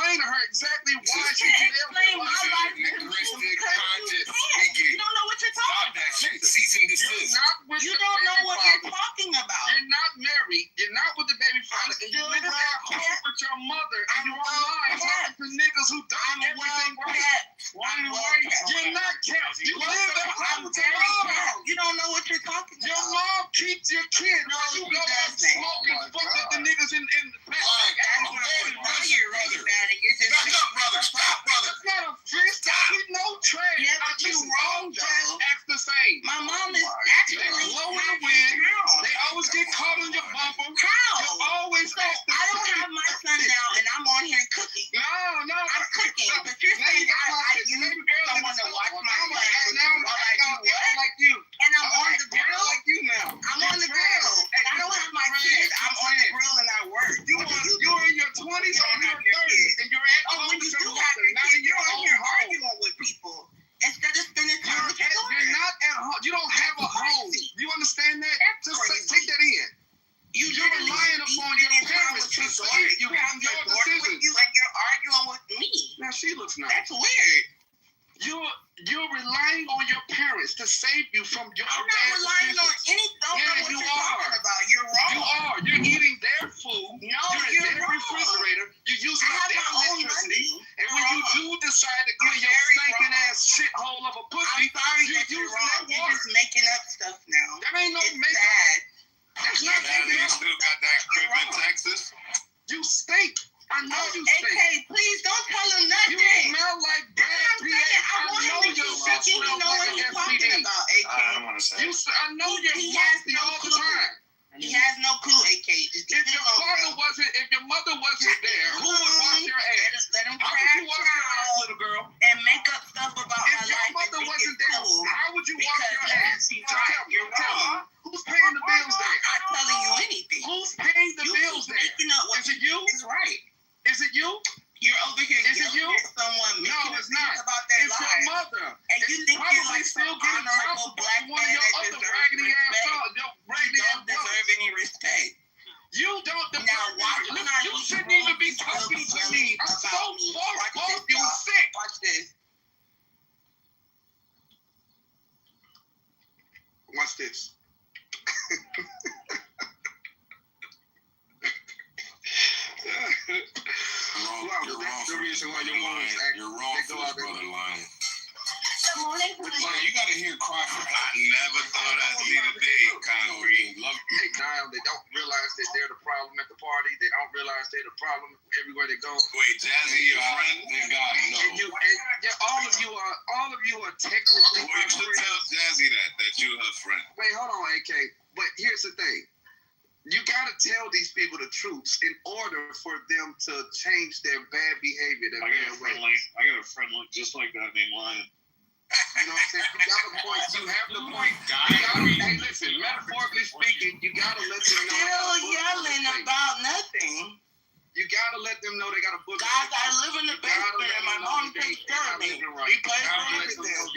explain to her exactly why she can't explain my life to you because you don't know what you're talking about. Cease and desist. You don't know what you're talking about. You're not married. You're not with the baby father. And you live at home with your mother. And you're online talking to niggas who done everything right. You're not kept. You live at home with your mom. You don't know what you're talking about. Your mom keeps your kid. No, you she go out doesn't. smoking, fuck up the niggas in the Back up, brother. Stop, brother. That's not a fist. You know trash. Yeah, but you wrong, trash though. acts the same. My mom is actually low in the wind. They always get caught on your bumper. How? You always So I don't have my son now, and I'm on here cooking. No. I'm cooking, but you're saying I use someone to watch my son while I do what? Like you. And I'm on the grill. Like you now. I'm on the grill. And I don't have my kids. I'm on the grill and I work. You're in your 20s or your 30s, and you're at home when with you your do have mother, your not kids, in your you're on own here home. arguing with people instead of spending time with your daughter. You're not at home. You don't have a home. You understand that? Just take that in. You're relying upon your parents to save you from your decisions. And you're arguing with me. Now she looks nice. That's weird. You're relying on your parents to save you from your I'm not relying on anything. Don't know what you're talking about. You're wrong. You are. You're eating their food. No, you're in their wrong. refrigerator. You're using I have their my own electricity. money. And when you do decide to clean your stinking ass shithole of a pussy, I'm sorry you're that you're using wrong. that You're water. just making up stuff now. That ain't no It's makeup. sad. That's not making You up. still got that crib in Texas? You stink. I know you stink. AK, please don't tell him You nothing. smell like That's bad what I'm saying. I want him to keep thinking he know what he's talking about, AK. I don't want to say. I know you're He has nasty no all the clue. time. He has no clue, AK. Just If leave your him alone, bro. if your mother wasn't there, who would wash your ass? Let him How would you crash wash your ass, out little girl? and make up stuff about If my your life mother and think wasn't it's there, cool. how would you wash your Because ass? he's right. You're wrong. Who's paying the bills there? I'm not telling you anything. Who's paying the You bills keep there? making up what Is it you? is right. Is it you? You're over here Is it you? yelling at someone No, making it's up not. things about their It's your life. mother. And you think you're like some still getting honorable black one of man your that other deserves raggedy ass respect. sons. Your You raggedy ass don't deserve any respect. You don't deserve Now, watch Look, when I you leave shouldn't the even room, be you still talking be to yelling me. I'm about so me. far Watch off this, you y'all. sick. Watch this. Watch this. You're wrong. The reason why your mom is You're wrong they for go this out there. brother lying. Good morning. Like, you gotta hear cry for help. I never thought I'd see the day, Concrete. They now they don't realize that they're the problem at the party. They don't realize they're the problem everywhere they go. Wait, Jazzy, your friend? Thank God, no. All of you are technically Well, you should tell Jazzy that you're her friend. Wait, hold on, AK. But here's the thing. You gotta tell these people the truths in order for them to change their bad behavior. I got a friend look just like that named Lion. You know what I'm saying? You got the point. You have the point. Hey, listen. Metaphorically speaking, you gotta let them know. Still yelling about nothing. You gotta let them know they got a book. Guys, I live in the basement and my mom takes care of me. He plays for everything.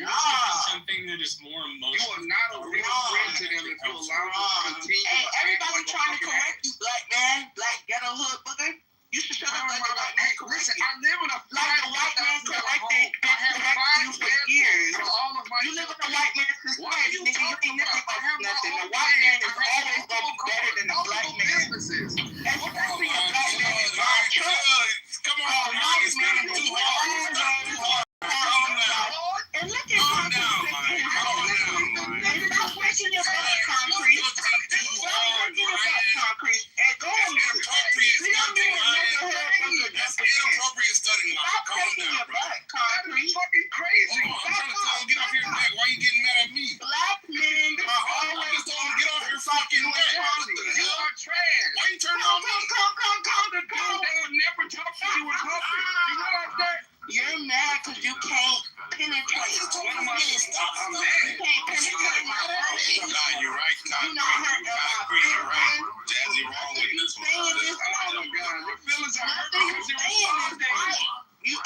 Something that is more You emotional. are not a real friend to them if you allow them to continue. Hey, to everybody act trying to like a correct you, black man, black ghetto hood booger. You should shut up like the white man correct Listen, you. I live in a Like the white man corrected you for years. all of my You live in a white man's society, What are you nigga. You talking ain't never about? I about have my nothing. own The white man is business. always gonna be better than the black man. businesses. Especially a black man that drive trucks. Come A on, white it's man getting too hard. and look at Calm down, man. Calm down, man. and stop breaking your back, concrete. Stop breaking your back, concrete. And go on, we don't need a neighborhood booger That's just again. inappropriate studying. Stop Calm breaking down, your bro. back, That concrete. is fucking crazy. I'm trying to tell you, get off your neck. Why you getting mad at me? Black men I always just told him, get off your fucking neck. What the You hell? are trash. Why you turning on me? The dude that would never talk to you in public. You realize that? You're mad because you can't penetrate. I'm mad. You can't penetrate my body. Nah, you're right, You not hurt Concrete, you're right. about Jazzy wrong with this one. saying this Oh my God, your feelings are hurt Nothing because you you're saying is responding. right.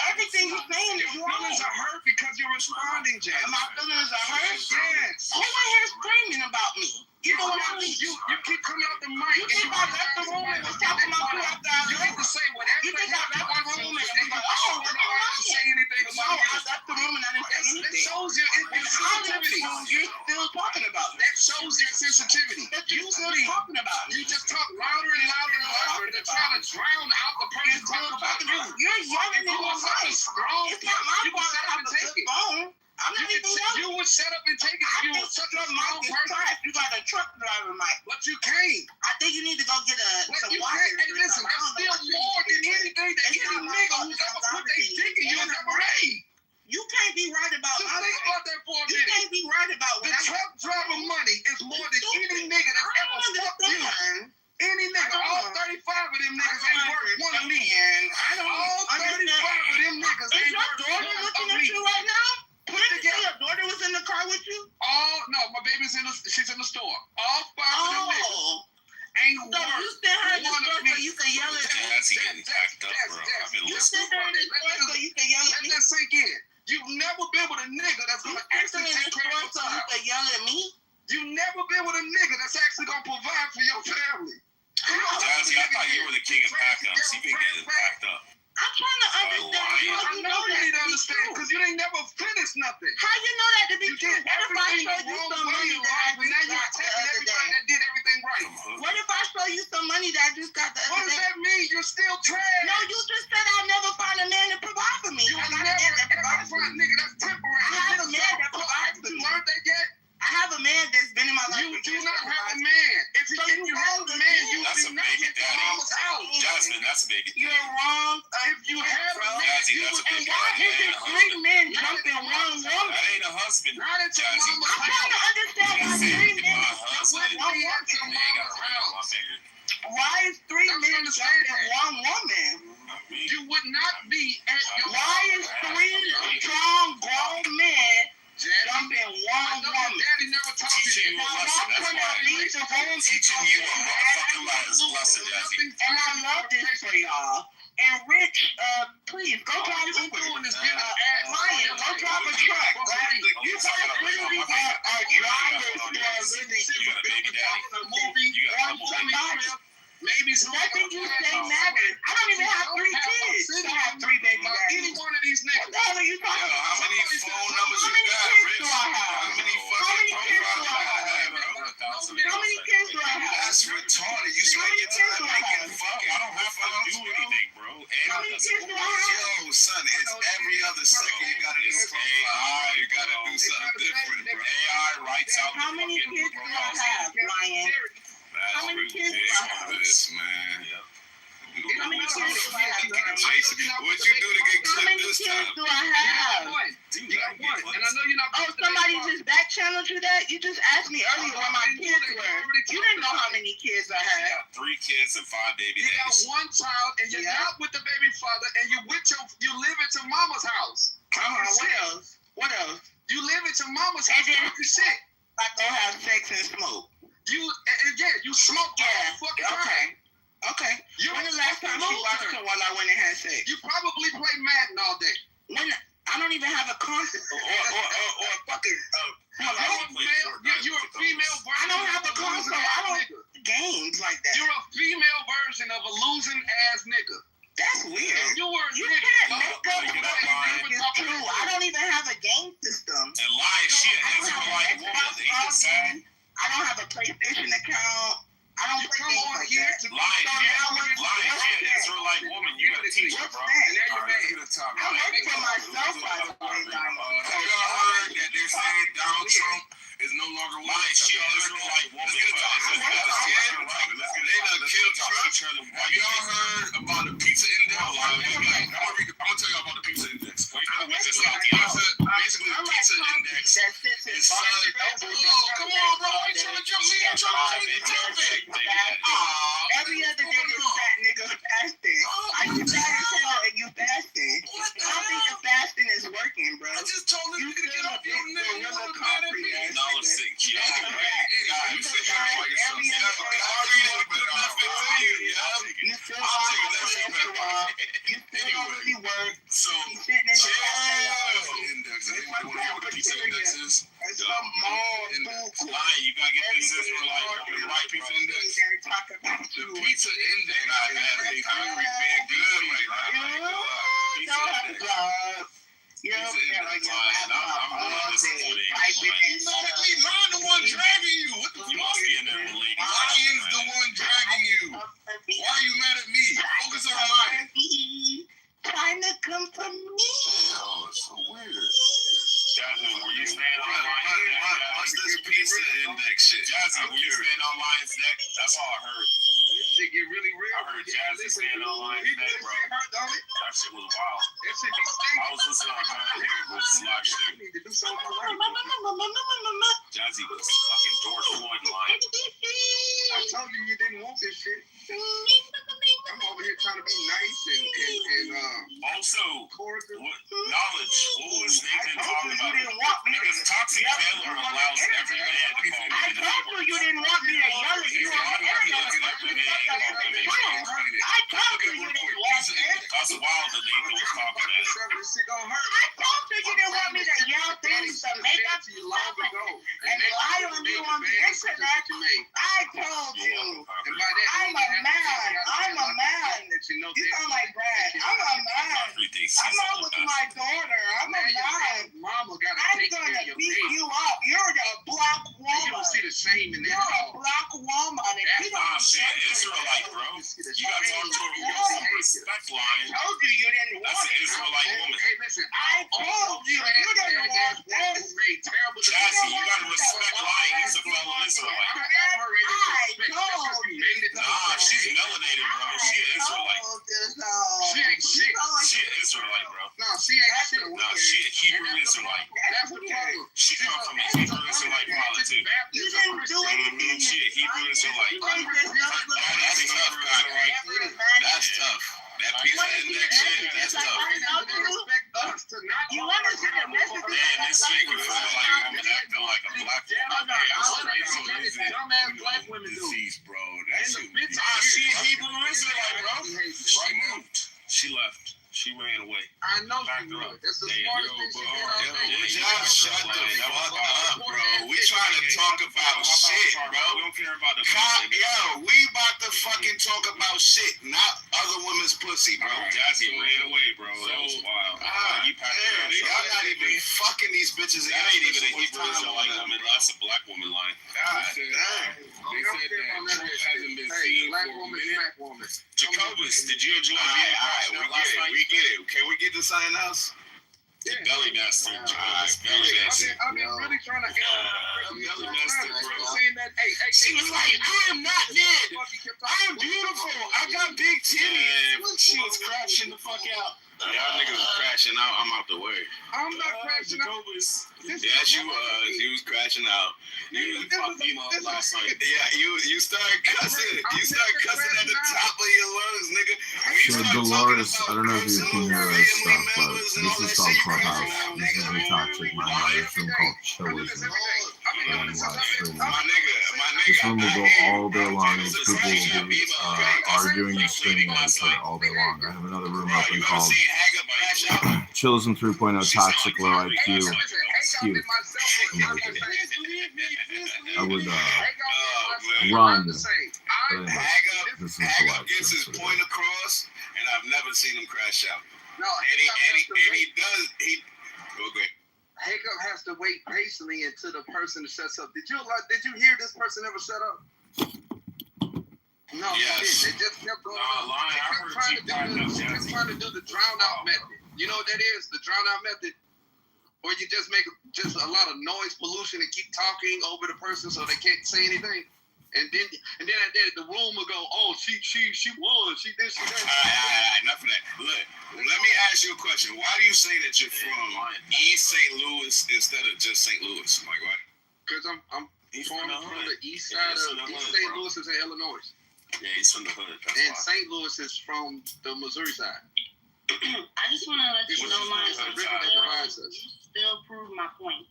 Everything you're saying Your is wrong. feelings are hurt because you're responding, Jazz. My feelings are hurt. Yes. Who out here screaming about me? You know what I mean? You keep coming out the mic. You think I left the room and was talking about you after I You left? need to say whatever You think I left the room and was like, oh, I didn't say anything no, about I you. left the room and I didn't say That anything. shows your How the insensitivity. you're still talking about it? That shows your sensitivity. But you're still talking about it. You just talk louder and louder and louder to try to drown out the person talking about you. You're yelling in my mic. Strong. It's not my You fault can I have a take good it. phone. I'm not even yelling. You would shut up and take it if I you think were such a your strong mic is person. trash. You got a truck driver mic. But you can't. I think you need to go get But some you wires. can't. Hey, or listen, something. I that's don't know still what more you than think. anything that It's any not my nigga fault. who's It's ever not put their everything. dick in you has ever made. You can't be right about Just my think life. about that for a You minute. can't be right about The what I truck driver money is more than any nigga that's I ever don't fucked you. understand. Any nigga, I all don't 35 of them niggas I ain't worth one of me. I don't All 35 of understand. them niggas Is ain't your worth daughter one looking of at me. you right now? Did you say together. your daughter was in the car with you? All no, my baby's she's in the store. All 5 of them niggas Oh. ain't So worth you sent her in the one store of me. so you can yell at me? Jazzy getting packed up, bro. I've been You listening. sent her in the store so you can yell at Let me? that sink in. You've never been with a nigga that's You gonna sent her actually in the take care store of so your you child. can yell at me? You've never been with a nigga that's actually gonna provide for your family. Jazzy, I thought you were the king of pack ups. You've been getting packed up. I'm trying to understand lying. how I you know know you that need to to be understand true. because you ain't never finished nothing. How you know that to be You true? did What if I everything show the you wrong some way money in that I life, and now just you're got the attacking other everybody day? that did everything right. What if I show you some money that I just got the What other does day? that mean? You're still trash. No, you just said I'll never find a man to provide for me. You I will got a never man that ever provides for find me. nigga that's temporary. I have a Niggas man don't that fuck. provides for You me. learned that yet? I have a man that's been in my life. You for do years not that have a provides. man. If So you you had wrong a man, you That's would a be not baby at your daddy. mama's house. Jasmine, that's a baby. You're wrong. If you had a bro. man, Jazzy, you that's would a be baby Why daddy. is it 3 men jumping one woman? That ain't a husband. not at your Jazzy. mama's I'm trying to house. understand why He 3 said, men my jump husband. with one Be at woman. your They ain't got mama's a ring on my house. finger. Why is 3 Don't you men understand jumping that? one woman? I mean, You would not be at your Why is 3 strong grown men jumping I one know your woman? daddy never taught you teaching you that. a lesson. That's When I why leave the room, teaching you a motherfucking lesson, Jazzy. and I love this for y'all. And Rich, please go All drive you been Uber. doing is getting ass. Ryan, go drive a truck, right? You guys literally are drivers for a living. You got a baby daddy. A movie, You got a one movie. movie trip, maybe some. Nothing you say matters. I don't even have 3 kids to have 3 baby Any daddies. one of these What niggas. the hell are you Yo, talking how about? many phone numbers How you many got, kids Rich? do I have? How many How fucking many kids do I profiles have? you have, bro? How many kids do I have? That's retarded. You How many spend your kids time do I making have? fucking. I don't have to do anything, bro. How many kids do I have? Yo, son, it's every other second you gotta do AI. You gotta do something different, bro. AI writes out How the many fucking kids do I have, Ryan? That's How many kids do I have? ridiculous, man. How many kids do I have, Ryan? Jason, what you do to get How clipped many this kids time? do I have? You got one. And I know you're not. Oh, somebody just back channeled you that? You just asked me earlier where my kids were. You didn't know how many kids I You had. got 3 kids and 5 baby You got daddies. one child, and you're Yeah. not with the baby father, and you live at your mama's house. What else? What else? You live at your mama's And house. then- Talking shit. I go have sex and smoke. You smoke all Yeah. the fucking time. Okay. You're When the last time a she watched loser. her while I went and had sex? You probably play Madden all day. When I don't even have a console or fucking You're a female version. I don't have a of losing console. I ass don't nigga. games like that. You're a female version of a losing ass nigga. That's weird. You were a You nigga. can't dog. make up You're what not you lying. think is true. I don't even have a game system. And lying shit, I don't Israelite have an woman, Xbox they just sad. login. I don't have a PlayStation account. I don't You play come games on like here that. to Lying So shit, now what's lying shit, that? Israelite woman, you gotta teach her, What's bro. that? And now you're Alright, let's mad. get a top. I work for myself, by the way, Diamond. Have y'all heard that they're saying Donald Trump is no longer lying shit? Israelite woman. Let's get a top. They done killed Trump. Have y'all heard about the pizza index? I'm gonna tell y'all about the pizza index. Basically, the pizza index is oh, come on, bro. Why you trying to jump me? I'm trying to change the topic. Every other day this fat nigga fasting. Are you fat as hell and you fasting? I don't think the fasting is working, bro. I just told him you could get off your Still nigga. You a was mad at me. concrete ass No, nigga. sick. You Yeah, fat. you You said fat that for yourself. every Yeah, other but day. I'll read it, but You still I'll take are that shit. you still don't really work. So, You sitting in the chill. Index. Anybody want to hear what the pizza index is? Some mall food court. Lying, you gotta get this Israelite woman right. Pizza index. The pizza index not bad. They very been good right now. You don't feel like your laptop all day, typing in stuff. Lion the one dragging you. What the fuck? You must be in there, lady. Lion's the one dragging you. Why are you mad at me? Focus on Lion. Trying to come from me. Oh, it's so weird. Jasmine, were you staying on Lion's What's this pizza index shit? Jasmine, were you staying on Lion's neck? That's all I heard. This shit get really real. I heard Jasmine staying on Lion's neck, bro. That shit was wild. That shit be stinking. I was listening on John Hickory's live shit. You need to do something right. Jazzy was fucking George Floyd Lion. I told you you didn't want this shit. I'm over here trying to be nice and Also, cordial. knowledge. What was Nathan talking about? You didn't want me to. Because Toxic Taylor allows every man to call me. I told you didn't want me to yell at you on the internet. I told you you didn't want me. That's wild that Nathan was talking that. This shit gonna hurt. I told you you didn't want me to yell things to make up stuff and lie on you on the internet. I told you. I'm a man. I'm a man. You sound like Brad. I'm a man. I'm out with my daughter. I'm a man. Mama gotta I'm take care of gonna your beat baby. you up. You're a black You woman. don't see the shame in that. You're a black woman. And you Nah, don't shit, Israelite, bro. You gotta talk to her with some respect, Lion. I told you you didn't That's want an it. Israelite woman. Hey, listen, I told you you didn't want this. made terrible Jazzy, you gotta respect Lion. He's a fellow Israelite. Nah, she's melanated, bro. She an Israelite. She ain't shit. She an Israelite, bro. No, she ain't shit. Nah, she a Hebrew Israelite. That's the problem. She come from a Hebrew Israelite politics. You didn't do anything. She a Hebrew Israelite. That's tough, Concrete. That's tough. That pizza index shit, that's tough. You understand the message? Man, this nigga is like woman acting like a black woman. Dumbass black women do. Disease, bro. That shit. bitch Nah, she a is Hebrew Israelite, bro. She moved. She left. She ran away. I know she would. That's the smartest thing she did. Just shut the fuck up, bro. We trying to talk about shit, bro. We don't care about the yo, we about to fucking talk about shit, not other women's pussy, bro. Jazzy ran away, bro. That was wild. Y'all not even fucking these bitches. That ain't even a Hebrew Israelite woman. That's a black woman line. God damn. They said that hasn't been seen for a minute. Jacobus, did you enjoy being a last night? We get it. Can we get to something else? The belly master. I've been really trying to belly master, bro. saying that, hey, She was like, I am not dead. I am beautiful. I got big titties. She was crashing the fuck out. Y'all niggas was crashing out. I'm out the way. I'm not crashing out. Yes, you was. You was crashing out. You was fucking up last night. Yeah, you started cussing. You started cussing at the top of your lungs, nigga. So Dolores, I don't know if you can hear this stuff, but this is called Clubhouse. This is a toxic mind. This room called Chillism. And this room will go all day long. These people will be arguing and screaming at each other all day long. I have another room open called Chillism 3.0 Toxic Low IQ. Excuse. I would run. But anyway, this is the live gets his stream. point across, and I've never seen him crash out. No, And he does. Go great. Hiccup has to wait patiently until the person shuts up. Did you hear this person ever shut up? No, Yes. they just kept going on. Lion, I heard They kept trying to do the drown out method. You know what that is? The drown out method? Or you just make just a lot of noise pollution and keep talking over the person so they can't say anything. And then at that, the room will go, oh, she won, she this, she that. All right, enough of that. Look, let me ask you a question. Why do you say that you're from East St. Louis instead of just St. Louis? Like what? Because I'm from the east side of East St. Louis is in Illinois. Yeah, he's from the hood. That's And why. St. Louis is from the Missouri side. I just want to let you know, you still prove my point.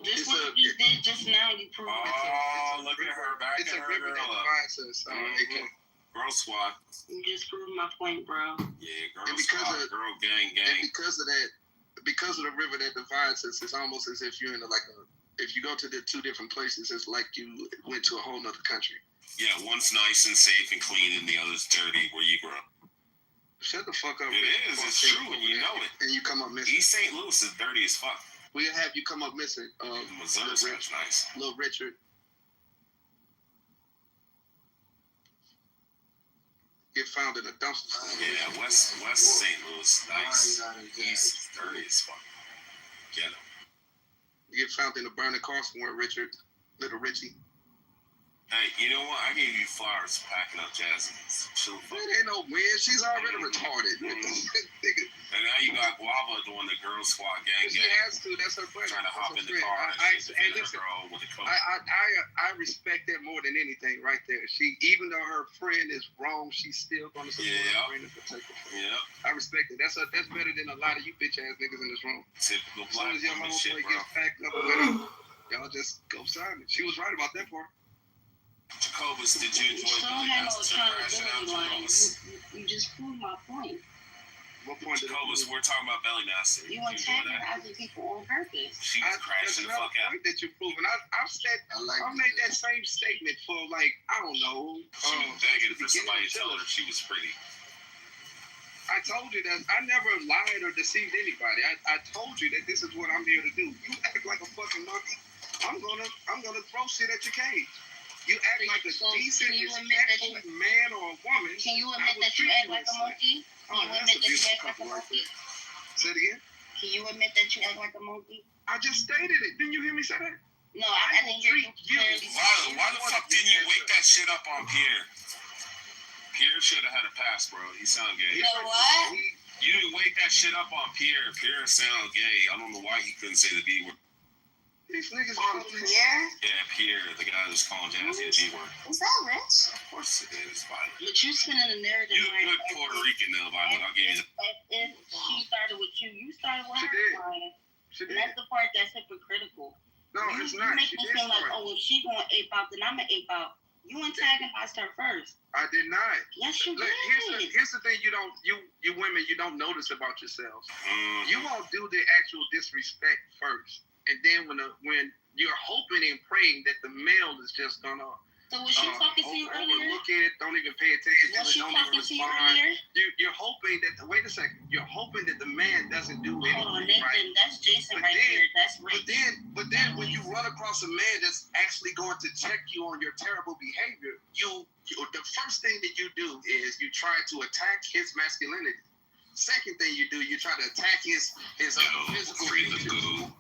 Just what you did just now, you proved it. Oh, look at her back. It's a river that divides us. Girl SWAT. You just proved my point, bro. Yeah, girl SWAT. Girl gang. And because of that, because of the river that divides us, it's almost as if you're in if you go to the two different places, it's like you went to a whole nother country. Yeah, one's nice and safe and clean, and the other's dirty where you grew up. Shut the fuck up. It is. It's true, and you know it. And you come up missing. East St. Louis is dirty as fuck. We'll have you come up missing. Missouri sounds nice. Little Richard. Get found in a dumpster. Yeah, West St. Louis, nice. East, dirty as fuck. Get him. You get found in a burning car somewhere, Richard. Little Richie. Hey, you know what? I gave you flowers packing up Jasmine's. Chill. It ain't no win. She's already retarded. And now you got Guava doing the girl squad gang. She has to. That's her friend. Trying to hop in the car and girl with the coat. I respect that more than anything right there. She, even though her friend is wrong, she's still going to support her friend and protect her friend. Yeah. I respect it. That's better than a lot of you bitch ass niggas in this room. Typical As soon black as your woman shit, homeboy bro. gets packed up with her, y'all just go silent. She was right about that part. Jacobus, did you enjoy Don't Billy have no Madison crashing out accountability to line. You just proved my point. What point did Jacobus, we're talking about Belly Madison. You Did you enjoy attacking that? other people on purpose. She was crashing the fuck out. That you're proving. I've made that same statement for like, I don't know. She was begging for somebody to tell her she was pretty. I told you that I never lied or deceived anybody. I told you that this is what I'm here to do. You act like a fucking monkey, I'm gonna throw shit at your cage. You act like a decent, respectful man or a woman. Can you admit that you act like a monkey? Can you admit that you act like a monkey? Say it again. Can you admit that you act like a monkey? I just stated it. Didn't you hear me say that? No, I didn't hear you clearly. Why the fuck didn't you wake that shit up on Pierre? Pierre should have had a pass, bro. He sounded gay. You know what? You didn't wake that shit up on Pierre. Pierre sounded gay. I don't know why he couldn't say the B word. These niggas On Pierre? Yeah, Pierre, the guy who's calling Jazzy a B word. Is that rich? Of course it is, Violet. But you spinning a narrative You're a like good Puerto Rican, though, Violet. I'll give you that. if she started with you, you started with She her. did. Ryan. She And did. that's the part that's hypocritical. No, you, it's you not. make She me did feel like, start. oh, if she going ape out, then I'm an ape out. You antagonized her first. I did not. Yes, you Look, did. here's the thing you women, you don't notice about yourselves. You won't do the actual disrespect first. And then when you're hoping and praying that the male is just gonna So was she talking to you earlier? overlook it, don't even pay attention to Was it, she don't even talking to you respond. earlier? You're hoping that wait a second, you're hoping that the man doesn't do Hold on, anything, right? Nathan, that's Jason But right then- there. That's rich. But then when you run across a man that's actually going to check you on your terrible behavior, the first thing that you do is you try to attack his masculinity. Second thing you do, you try to attack his physical features.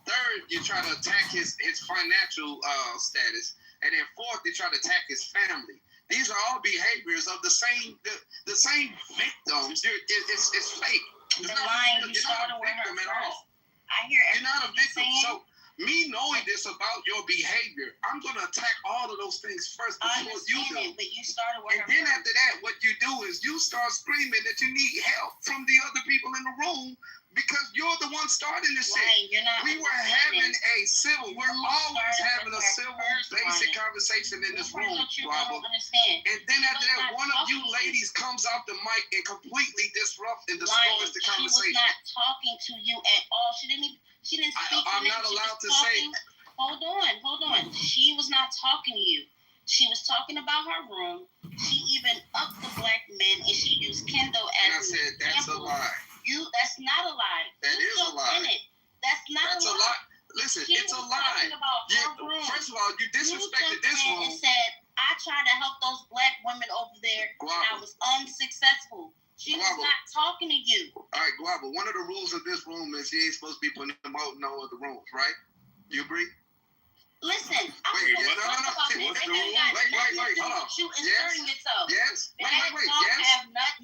Third, you try to attack his financial status, and then fourth, you try to attack his family. These are all behaviors of the same victims. It's fake. The line you You're started not a with her victim at first. all. I hear You're not a everything victim. you're saying. So me knowing this about your behavior, I'm gonna attack all of those things first I before you understand do. it, but you started with And her then first. after that, what you do is you start screaming that you need help from the other people in the room because you're the one starting this shit. Ryan, you're not We were having a civil. We're always having a civil, basic conversation in this room, You Bravo. don't understand. And then after that, one of you ladies comes out the mic and completely disrupts and Ryan, destroys the she was conversation. not talking to you at all. She didn't speak. I'm to not me. She allowed was to say. talking- Hold on. She was not talking to you. She was talking about her room. She even upped the black men, and she used Kendall And I as an said, that's a example. lie. That's not a lie. That You is a still lie. in it. That's not That's a lie. Listen, She it's a was lie. talking about her room. First of all, you disrespected You this just room. and said, I tried to help those black women over there, and I Guava. was unsuccessful. She was Guava. not talking to you. All right, Guava, one of the rules of this room is you ain't supposed to be putting them out in no other rooms, right? You agree? Listen, Wait, I was no, talk about what's this. the It rule? ain't got Wait, nothing to do hold on. with you inserting yourself. Yes? That Wait, don't yes? have that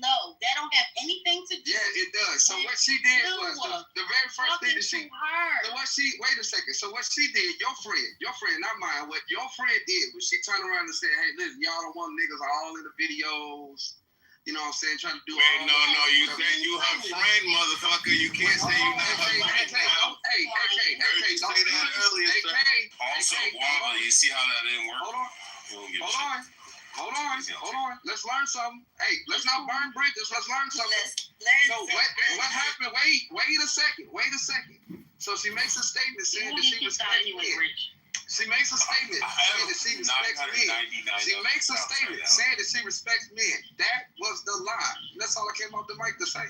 don't have anything to do Yeah, it does. So what she did was the very first thing talking that to she... her. So wait a second. So what she did, your friend, not mine, what your friend did was she turned around and said, hey, listen, y'all don't want niggas all in the videos. You know what I'm saying? Trying to do Wait, no, you said you her friend, motherfucker. You can't say you not her friend now. Hey, don't say that earlier, sir. Also, Guava, you see how that didn't work? Hold on. Let's learn something. Hey, let's not burn bridges. Let's learn something. So what happened? Wait a second. So she makes a statement saying that she was anyway, Rich. She makes a statement saying that she respects men. She makes a statement saying that she respects men. That was the lie. That's all I came off the mic to say.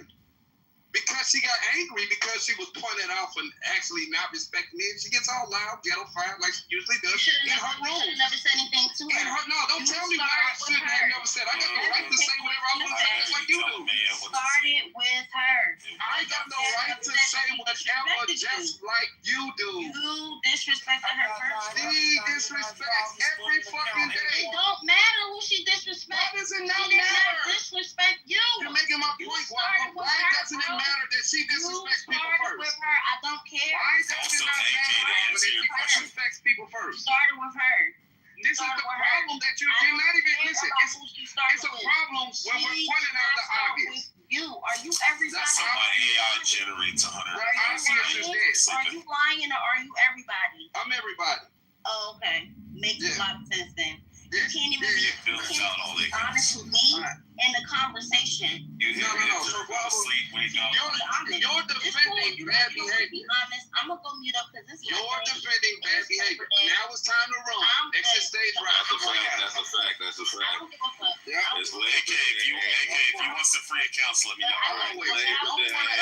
Because she got angry because she was pointed out for actually not respecting men. She gets all loud, ghetto fired like she usually does in her room. You should have never said anything to her. No, don't tell me what I shouldn't have never said. I got the right to say whatever I want to say, just like you do. Started with her. I got the right to say whatever just like you do. You disrespected her first. She disrespects every fucking day. It don't matter who she disrespects. Why does it not She did not matter? disrespect you. You're making my point. Why doesn't it matter that she disrespects people started with first? her. I don't care. Why does it not matter that she disrespects people You first? started with her. This is the problem that you're not even listen. It's a problem when we're pointing out the obvious. You are you everybody? That's how my AI generates 100. Are you lying or are you everybody? I'm everybody. Oh, okay. Makes a lot of sense then. You Yeah. can't even be honest with me in the conversation. No. So, you're defending bad behavior. Be honest. I'm gonna go mute up because this is You're defending bad behavior. Now it's time to run. Exit stage right. That's a fact. I don't give a fuck. Yeah. It's late. AK, if you want some free accounts, let me know. I don't want to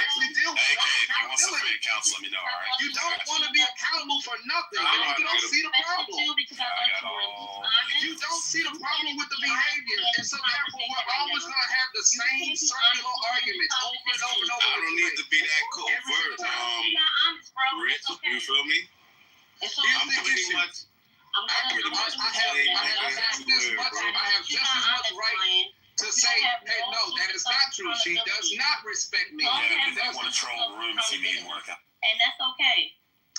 actually deal with AK, if you want some accountability. free accounts, let me know. All right. You don't want to be accountable for nothing. You don't see the problem. Because I thought you were honest. You don't see the problem with the behavior. And so therefore, we're always going to have the same circular arguments over and over and over. I don't need to be that covert. You're not honest, bro. Rich, It's okay. you feel me? It's Here's I'm the pretty issue. much. I'm I have just as much right to say, hey, no, that is not true. She does not respect me. Yeah, they want to troll rooms. You need to work out. And that's okay.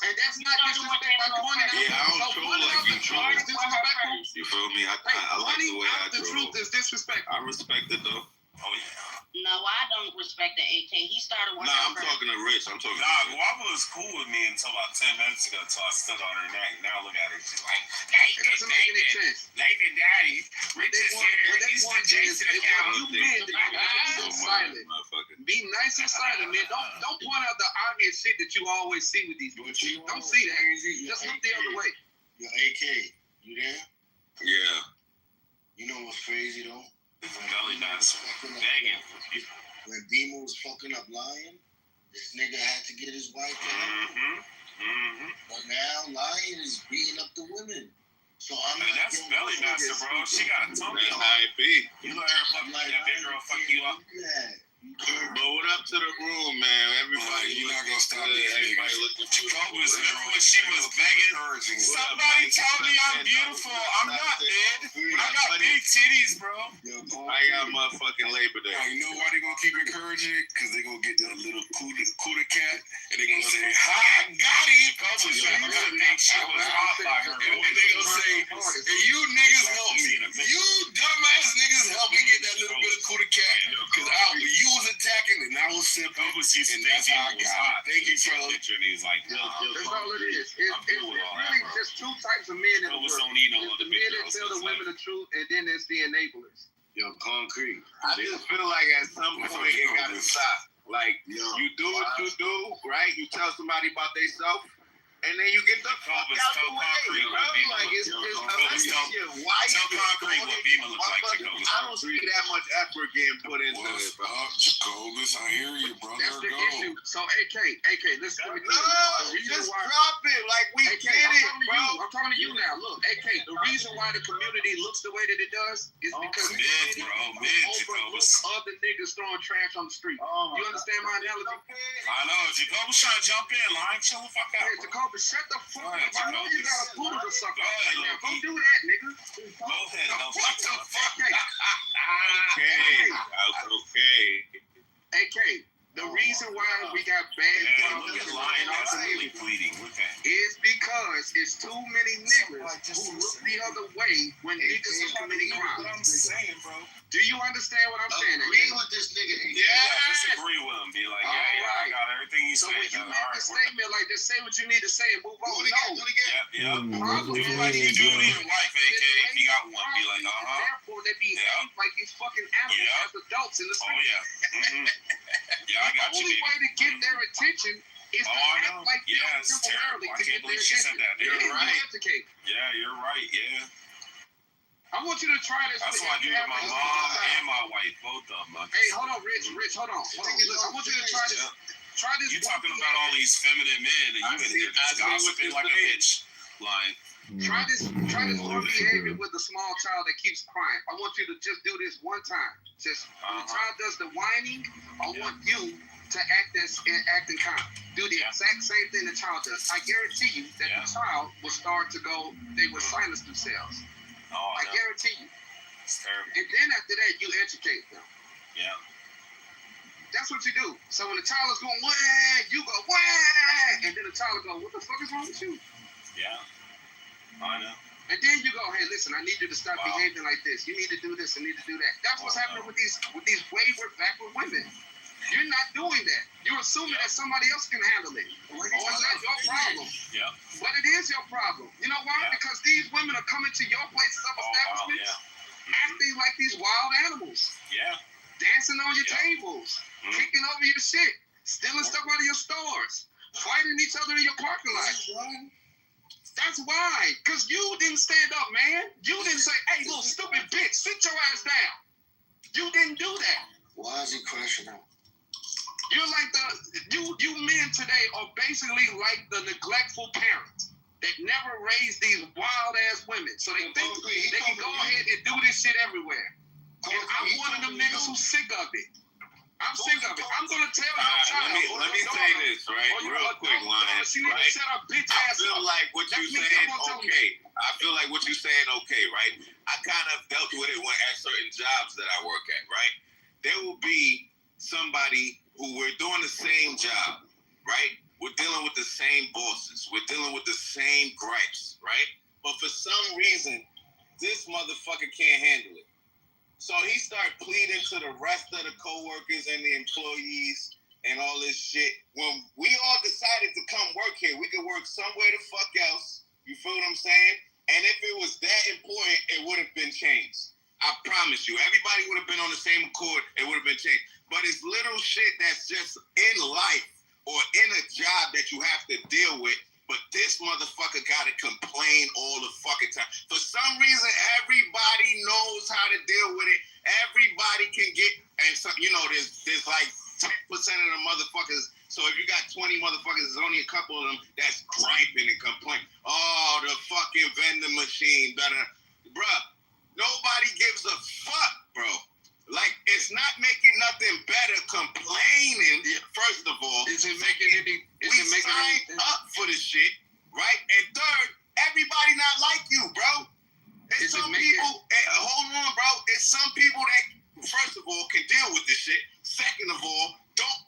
And that's not disrespect by pointing out. Yeah, I don't So troll pointing like out you the troll. truth is disrespectful. You feel me? I like Pointing the way I out the troll. truth is disrespectful. I respect it though. Oh yeah. No, I don't respect the AK. He started with Nah, I'm her first. talking to Rich. I'm talking. Nah, Guava was cool with me until about 10 minutes ago. Until I stood on her neck. Now look at her. She's like, It doesn't make any sense. Nathan Daddy. What they want is they want you men to be nice and silent. Be nice and silent, man. Don't point out the obvious shit that you always see with these people. Don't see that. Just look the other way. Yo, AK, you there? Yeah. You know what's crazy though? Belly dancing. Begging for people. When Demo was fucking up Lion, this nigga had to get his wife out. But now Lion is beating up the women. So I'm Man, not that's getting belly over dancer, this. bro. She got a tummy. That's how it be. You let her fuck I'm like, that big girl fuck you up. Yeah. But what up to the room, man? Everybody, you're not gonna stop good. these Everybody niggas. looking cute. Remember when she was begging? Somebody told me I'm beautiful. I'm not, man. I got big titties, bro. I got motherfucking Labor Day. Now, you know why they gonna keep encouraging it? Because they gonna get that little cootie cat, and they gonna say, "Ha, got it." She was off by her. And they gonna say, "Hey, you niggas help me. You dumbass niggas help me get that little bit of cootie cat." Because you was attacking and I was simple, and that's how I got it. Thank you, fellas. He's like, That's all it is. It's really just two types of men in the world. It's the men that tell the women the truth, and then there's the enablers. Yo, concrete. I just feel like at some point it gotta stop. Like, you do what you do, right? You tell somebody about themselves, and then you get the fuck out the way, bro. Like, it's why you tell Concrete what Beamer looks like, Jacobus. I don't see that much effort getting put into What's it, bro. up, Jacobus? I hear you, brother. That's the Go. issue. So, AK, listen to me. No, just drop it. Like, we AK, get it, bro. I'm talking to you now. Look, AK, the reason why the community looks the way that it does is because Mid, bro. Mid, Jacobus. other niggas throwing trash on the street. You understand my analogy? I know. Jacobus trying to jump in. Line, chill the fuck out, Yeah, bro. Jacobus, shut the fuck up. Alright, I know you got a poodle to suck Go up ahead, right now. Loki. Don't do that, nigga. Go ahead. No, What the fuck? Okay. AK, the reason why we got bad Yeah, look problems at Lion. in our That's community really bleeding. Look at him. is because it's too many niggas who look the other way when niggas is committing What I'm crimes. saying, bro. Do you understand what I'm saying? Agree with this nigga. Yeah, disagree with him. Be like, yeah, I got everything you So say. when you All make a right, statement like this, say what you need to say and move on. Do it again. No. yeah. Problem Do is, like you do to your wife, AK, if you got one. Be like, Therefore, they behave like these fucking animals as adults in the Oh, street. yeah. Yeah, I got The you, only baby. way to get their attention It's Oh, to I act know. like you Yeah, it's temporarily terrible. I to can't get their believe she said attention. that. And You're then right. you educate. Yeah, you're right. Yeah. I want you to try this. That's with- why I if do you to have my this- mom and my wife, both of them. Hey, hold on, Rich, hold on. Hold on. Look, I want you to try this. Try this. You one talking behavior. about all these feminine men, and you in here just gossiping like a bitch. Lying. Try this one what you behavior do. with a small child that keeps crying. I want you to just do this one time. Just when the child does the whining, I want you to acting calm. Do the exact same thing the child does. I guarantee you that the child will start to go. They will silence themselves. Oh, I guarantee you. It's terrible. And then after that, you educate them. Yeah. That's what you do. So when the child is going wah, you go wah, and then the child will go, what the fuck is wrong with you? Yeah. I know. And then you go, hey, listen, I need you to stop behaving like this. You need to do this and need to do that. That's what's happening with these wayward, backward women. You're not doing that. You're assuming that somebody else can handle it. Oh, it's not your problem. Yeah. But it is your problem. You know why? Because these women are coming to your places of establishments acting like these wild animals. Yeah. Dancing on your tables, kicking over your shit, stealing stuff out of your stores, fighting each other in your parking lot. That's why. Because you didn't stand up, man. You didn't say, hey, little stupid bitch, sit your ass down. You didn't do that. Why is he crashing out? You're like you men today are basically like the neglectful parents that never raised these wild ass women. So they think they can go ahead and do this shit everywhere. And I'm one of them niggas who's sick of it. I'm sick of it. I'm gonna tell your child. Let me say this, right? Real quick, Lion. She need to shut her bitch I ass feel up. like what you saying, okay. I feel like what you saying, okay, right? I kind of dealt with it when at certain jobs that I work at, right? There will be somebody who we're doing the same job, right? We're dealing with the same bosses. We're dealing with the same gripes, right? But for some reason, this motherfucker can't handle it. So he started pleading to the rest of the coworkers and the employees and all this shit. When we all decided to come work here, we could work somewhere the fuck else. You feel what I'm saying? And if it was that important, it would have been changed. I promise you. Everybody would have been on the same accord. It would have been changed. But it's little shit that's just in life or in a job that you have to deal with. But this motherfucker gotta complain all the fucking time. For some reason, everybody knows how to deal with it. Everybody can get, and so, you know, there's like 10% of the motherfuckers. So if you got 20 motherfuckers, there's only a couple of them that's griping and complaining. Oh, the fucking vending machine, better, bruh. Nobody gives a fuck, bro. Like, it's not making nothing better complaining, first of all. Is it making any... We signed up for this shit, right? And third, everybody not like you, bro. It's some people... hold on, bro. It's some people that, first of all, can deal with this shit. Second of all,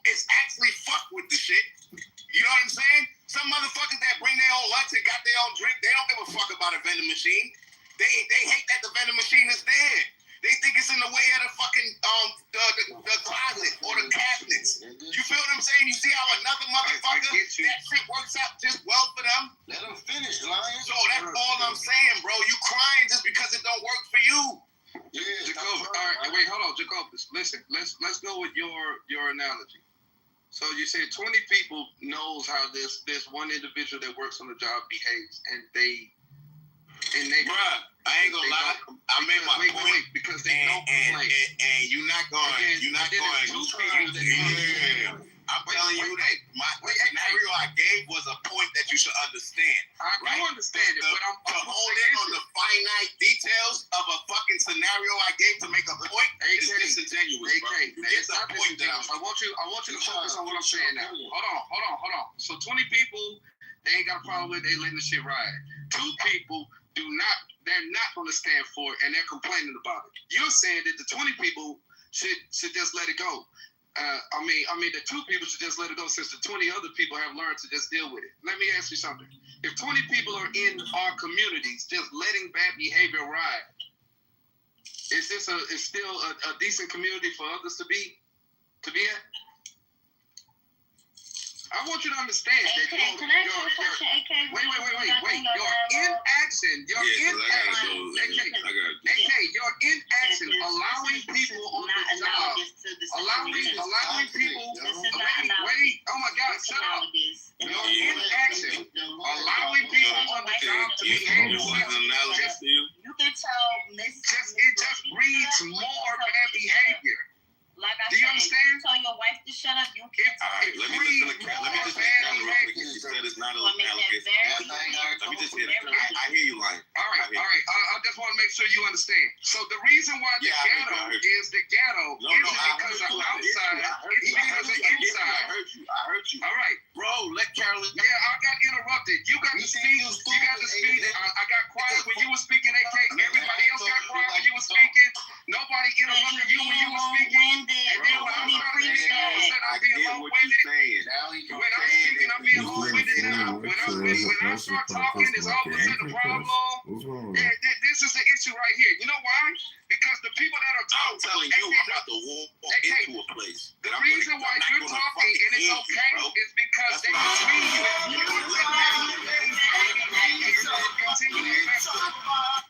it's actually fuck with the shit. You know what I'm saying? Some motherfuckers that bring their own lunch and got their own drink, they don't give a fuck about a vending machine. They hate that the vending machine is there. They think it's in the way of the fucking the closet or the cabinets. You feel what I'm saying? You see how another motherfucker that shit works out just well for them? Let him finish, Lion. So that's all I'm saying, bro. You crying just because it don't work for you. Yeah, Jacob, all right, wait, hold on, Jacob. Listen, let's go with your analogy. So you said 20 people knows how this one individual that works on the job behaves, and they. Bruh, I ain't gonna lie. I made my point. Wait, because they don't complain. And you're not going. Yeah. I'm telling you that the scenario I gave was a point that you should understand. I do understand it, but I'm to hone in on the finite details of a fucking scenario I gave to make a point is disingenuous, bro. It's a point that I want you to focus on what I'm saying now. Hold on. So 20 people, they ain't got a problem with it, they letting the shit ride. 2 people they're not going to stand for it, and they're complaining about it. You're saying that the 20 people should just let it go. I mean, the 2 people should just let it go since the 20 other people have learned to just deal with it. Let me ask you something. If 20 people are in our communities just letting bad behavior ride, is still a decent community for others to be at? I want you to understand that can I ask you a question, AK? Wait. You're in action. AK, you're in action, allowing people on the job, allowing people. Wait. Oh my God, shut up. for bad behavior. Like I Do you said, understand? you tell your wife to shut up, you can't. Alright, let me listen to Cal. Let me just say Cal real quick. She said it's not a allegation. Let me just hear it. I hear you lying. All right. I just want to make sure you understand. So the reason why the ghetto is the ghetto isn't because of outside. It's because of inside. I heard you. All right. Bro, let Carolyn. Yeah, I got interrupted. You got to speak. You got to speak. I got quiet when you were speaking, AK. Everybody else got quiet when you were speaking. Nobody interrupted you when you were speaking. And then when I'm trying to speak, I'm being long-winded. When I'm speaking, I'm being long-winded now. When I start talking, it's all of a sudden a problem. Yeah, this is the issue right here. You know why? Because the people that are I'm talking, telling you, I'm about to walk into a place. the reason why you're talking and it's okay is because they believe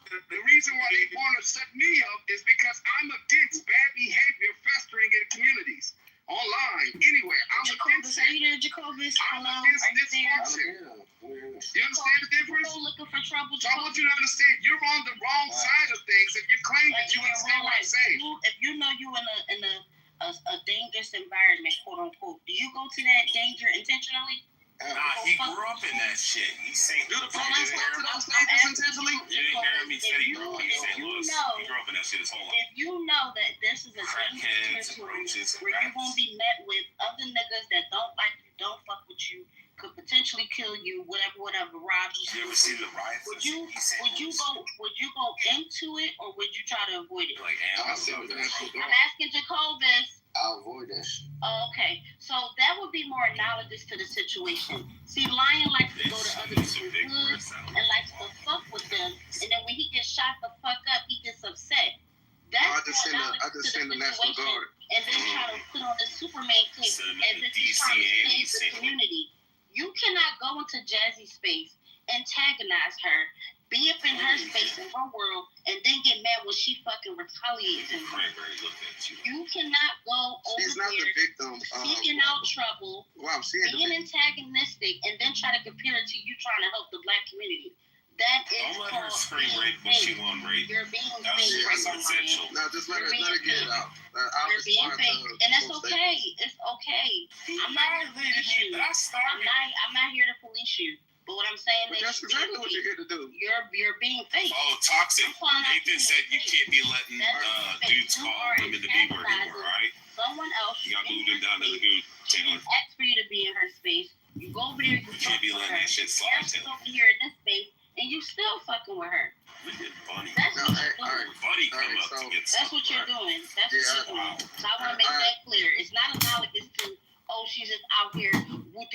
the reason why they want to set me up is because I'm against bad behavior festering in communities. Online, anywhere. I'm against it. Are you there, Jacobus? I'm Hello? against Are you there? dysfunction. You understand the difference? People looking for trouble. So I want you to understand, you're on the wrong side of things if you claim that you understand what I'm saying. If you know you in a dangerous environment, quote unquote, do you go to that danger intentionally? Nah, he grew up in that shit. He's saying, Do the police go to those things intentionally? You didn't hear me say he grew up in St. Louis. He grew up in that shit his whole life. If you know that this is a dangerous territory where you're going to be met with other niggas that don't like you, don't fuck with you, could potentially kill you, whatever, rob you. You ever see the riots? Would you go into it or would you try to avoid it? Like, I'm asking Jacobus. I'll avoid that shit. Oh, okay, so that would be more analogous to the situation. See, Lion likes to go to other people's hoods and likes to fuck with them, and then when he gets shot the fuck up, he gets upset. I just send the National Guard. And then try to put on the Superman cape as if he's trying to save the community. You cannot go into Jazzy's space, antagonize her, be up in her space, in her world, and then get mad when she fucking retaliates. You cannot go over She's not there, the victim. seeking out trouble, being antagonistic, and then try to compare it to you trying to help the black community. That is don't let her called scream rape when she won't rape. You're being That's fake. residential. No, just let her get it out. You're being fake, and that's okay. It's okay. I'm not here to police you. I'm not here to police you. But what I'm saying is, that's exactly what you're here to do. You're being fake. Oh, toxic. Nathan said you can't be letting dudes call women to be where they were, right? Someone else. You gotta move them down to the good. Ask for you to be in her space. You go over there. You can't be letting that shit slide. She's over here in this space, and you still fucking with her. Look at Bunny. That's what you're doing. Bunny come up to get That's what you're doing. That's what you're doing. So I want to make that clear. It's not analogous to, oh, she's just out here woo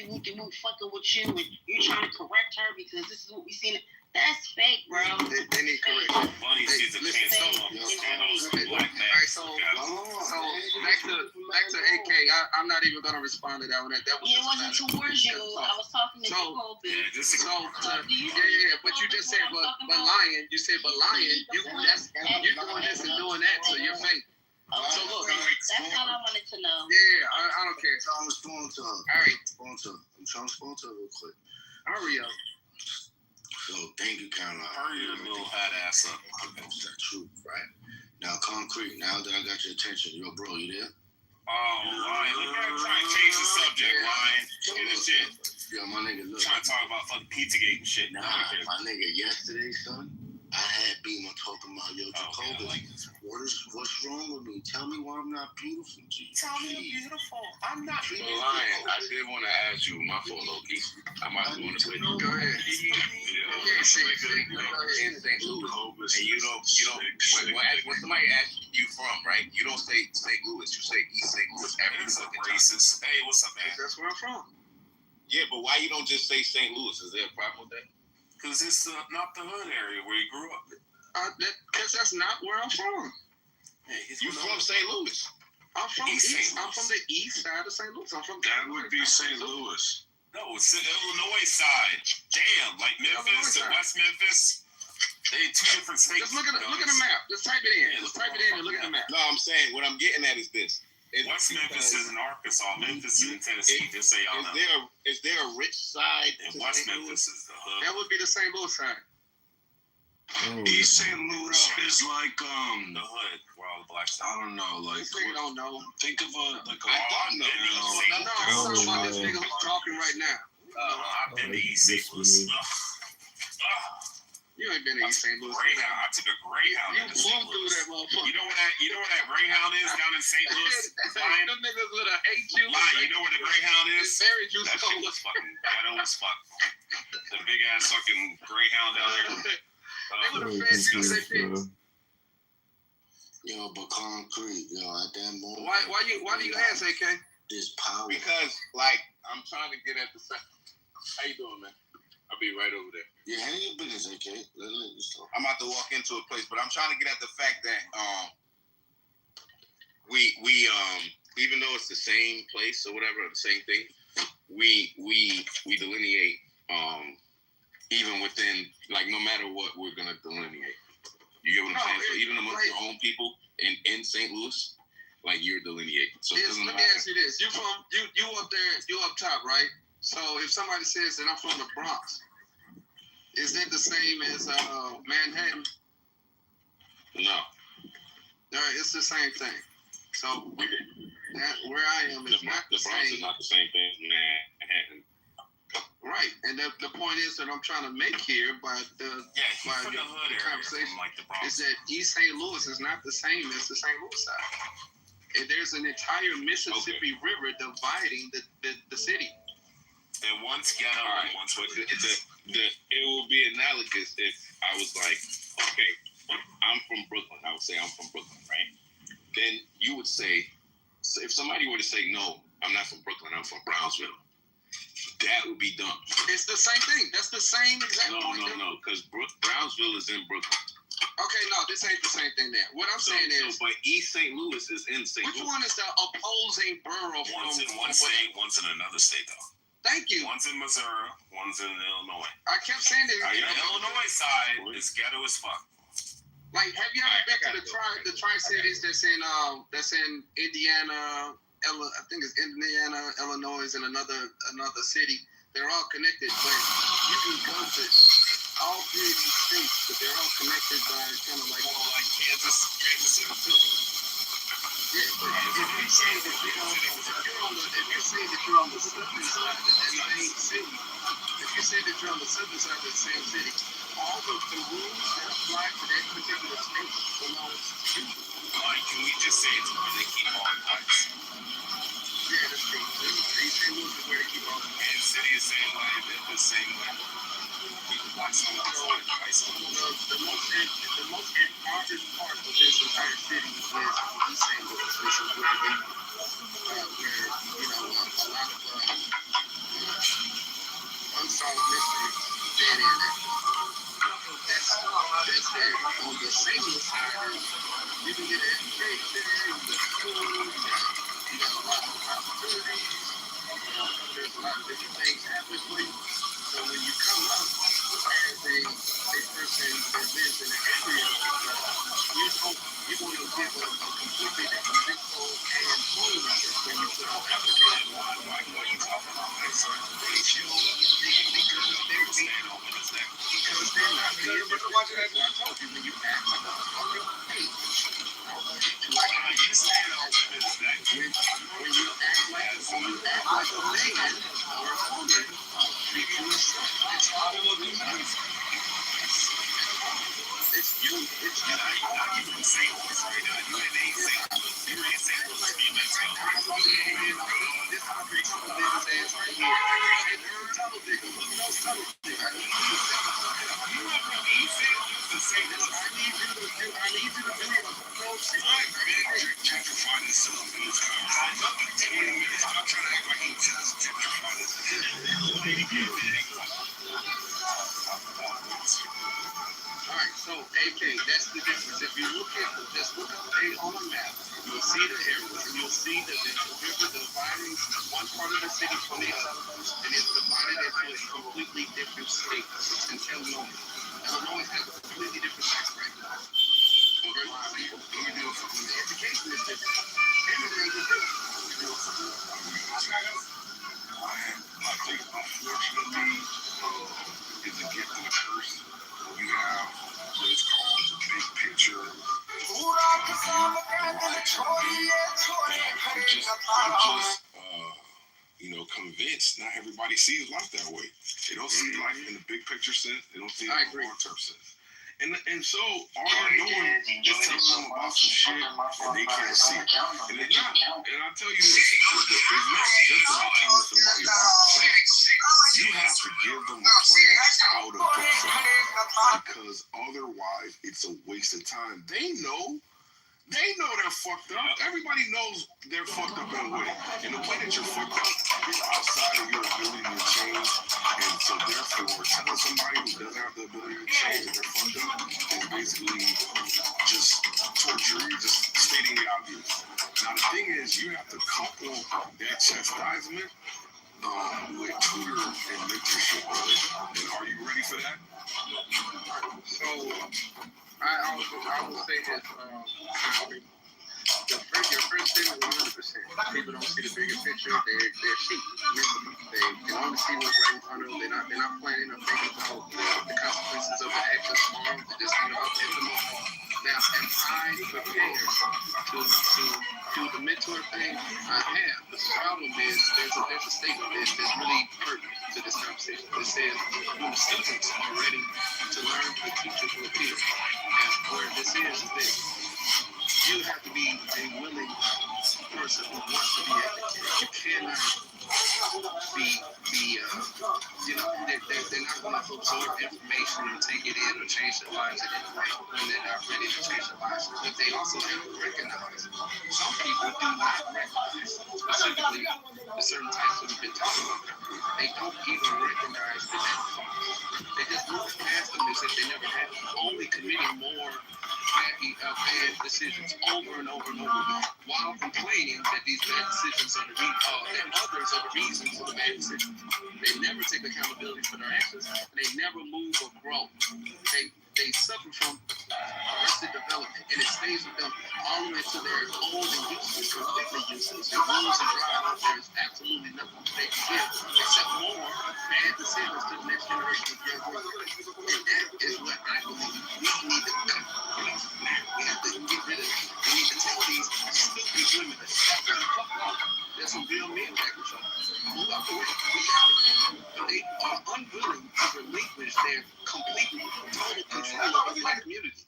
fucking with you, and you're trying to correct her because this is what we seen. That's fake, bro. They need correction. Bunny sees a chance to stand on some black man. So back to AK. I'm not even gonna respond to that one. That was it wasn't towards you. I was talking to Jacobus. But you just said, but Lion. You said, but Lion. You're doing this and doing that, so you're fake. So look, that's all I wanted to know. Yeah, I don't care. I'm responding to her. All right, I'm trying to respond to her real quick. hurry up. So thank you, Caroline. Hurry your little fat ass up. That's that truth, right? Now, Concrete, now that I got your attention, yo, bro, you there? Oh, Lion, look at him trying to change the subject, Lion. Get this shit. Yo, my nigga, look. Trying to talk about fucking Pizzagate and shit. Nah, my nigga, yesterday, son, I had Beamer talking about, yo, Jacobus, what's wrong with me? Tell me why I'm not beautiful, G. Tell me you're beautiful. I'm not beautiful. Lion, I did want to ask you, my fault, Loki. I might want to put you. Go ahead. In St. Louis, and you don't. When somebody asks you from, right? You don't say St. Louis. You say East St. Louis. Everything's racist. Hey, what's up, man? That's where I'm from. Yeah, but why you don't just say St. Louis? Is there a problem with that? Because it's not the hood area where you grew up. Because that's not where I'm from. You from St. Louis? I'm from East. I'm from the east side of St. Louis. I'm from. That would be St. Louis. No, it's the Illinois side. Damn, like Memphis and West Memphis. They two different states. Just look at the map. Just type it in. Just type it in and look at the map. No, I'm saying what I'm getting at is this. West Memphis is in Arkansas. Memphis is in Tennessee. Just say y'all know. Is there a rich side? And West Memphis is the hood. That would be the St. Louis side. East St. Louis is like the hood where all the blacks. I don't know, like This nigga don't know. think of a like a No, I'm talking about this nigga who's talking right now. I've been to East St. Louis. You ain't been to East St. Louis. Greyhound. I took a Greyhound. You flew through that motherfucker. You know where that Greyhound is down in St. Louis? Flying. Them niggas would have ate you. You know where the Greyhound is? It's very juicy. That shit was fucking ghetto as fuck. The big ass fucking Greyhound down there. They would have fed you to their pigs. Yo, but concrete, yo, at that moment. Why do you ask, AK? This power. Because, like, I'm trying to get at the fact. How you doing, man? I'll be right over there. Yeah, handle your business, AK. Let's talk. I'm about to walk into a place, but I'm trying to get at the fact that we even though it's the same place or whatever, the same thing, we delineate even within, like, no matter what, we're gonna delineate. You get what I'm saying? So even amongst your own people in St. Louis, like, you're delineating. So let me ask you this: you up there, you up top, right? So if somebody says that I'm from the Bronx, is that the same as Manhattan? No. It's the same thing. So where I am is not the Bronx same. is not the same thing as Manhattan. Right, and the point is that I'm trying to make here by the conversation like the Bronx. is that East St. Louis is not the same as the St. Louis side. And there's an entire Mississippi River dividing the city. And one's ghetto, All right. and one's what? It will be analogous if I was like, okay, I'm from Brooklyn. I would say I'm from Brooklyn, right? Then you would say, so if somebody were to say, no, I'm not from Brooklyn, I'm from Brownsville, that would be dumb. It's the same thing. That's the same exact point. No, because Brownsville is in Brooklyn. Okay, no, this ain't the same thing there. What I'm saying is... But East St. Louis is in St. Louis. Which one is the opposing borough from... One's in one state, one's in another state, though. Thank you. One's in Missouri, one's in Illinois. I kept saying that. The Illinois side is ghetto as fuck. Like, have you ever been to the Tri-Cities that's in Indiana, I think it's Indiana, Illinois, and another city. They're all connected, but you can go to all three of these states, but they're all connected by kind of like Kansas City too. Yeah, but if you say that you're on the southern side of that same city, if you say that you're on the southern side of the same city, all of the rules that apply to that particular state belongs to you. Like, can we just say it's where they keep all the pipes? Yeah, that's true. East St. Louis is where they keep all the pipes. And the city is saying like the same way. People like some of the most impoverished part of this entire city is East St. Louis. This is where they, a lot of unsolved mysteries dead in it. That's there. On the St. Louis side, you can get an education, you can school, you got a lot of opportunities. There's a lot of different things happening for you. So when you come up as a person that lives in an area, you're going to give a completely different zip code and phone number when you put out application. Why are you talking about this? Because they're not there. But watch that. I told you when you ask about hey, you say when you act like a man or a woman, it's all of these things. It's you. It's you. Not even the same voice right now. You ain't saying serious things. This country tunnel niggas ass right here. Tunnel niggas. Look at those tunnel niggas. I need you to you have no easy to say this. I need you to do those shit. Try to find this stuff in this conversation. 20 minutes. I'm trying to act like he just gentrified this. Alright, so AK, that's the difference. If you look at just look up on a map, you'll see the areas and you'll see that the river dividing one part of the city from the other, and it's divided into a completely different state. It's in Illinois. Illinois has a completely different tax rate. The education is different. Everything is different. I think, unfortunately, is a gift and a curse. You have convinced not everybody sees life that way. They don't see life in the big picture sense. They don't see it in the long-term sense. And so all they're doing is telling them about some shit and they can't see it. And it's not, and I'll tell you this, it's not just about telling somebody about the you have to give them a plan out of the truth, because otherwise it's a waste of time. They know they're fucked up. Everybody knows they're fucked up in a way. And the way that you're fucked up is outside of your ability to change. And so therefore, telling somebody who doesn't have the ability to change that they're fucked up is basically just torture. You're just stating the obvious. Now the thing is, you have to couple that chastisement with tutor and mentorship. And are you ready for that? So I would say that your first statement 100%. People don't see the bigger picture. They're sheep. They can only see what's right in front of them. They're not planning or thinking about the consequences of their actions tomorrow. They're just thinking about the moment. Now, am I prepared to do the mentor thing? I have. The problem is there's a statement that's really pertinent to this conversation. It says when the students are ready to learn, the teachers will appear. And where this is this. You have to be a willing person who wants to be educated. You cannot be they're not going to absorb information and take it in or change their lives in any way when they're not ready to change their lives. But they also have to recognize some people do not recognize, specifically the certain types that we've been talking about. They don't even recognize that they're false. They just move past them as if they never happened, only committing more bad decisions over and over and over again, while complaining that these bad decisions are that others are the reason for the bad decisions. They never take accountability for their actions, and they never move or grow. They suffer from arrested development, and it stays with them all the way to their old and useless, completely useless. Their rules and drive, there's absolutely nothing they can give except more bad decisions to the next generation of young girls. And that is what I believe we need to cut. We have to get rid of it. We need to tell these stupid women to stop the fuck off. There's some real men back with y'all. Move out the way. We got it. But they are unwilling to relinquish their completely total control of the black community,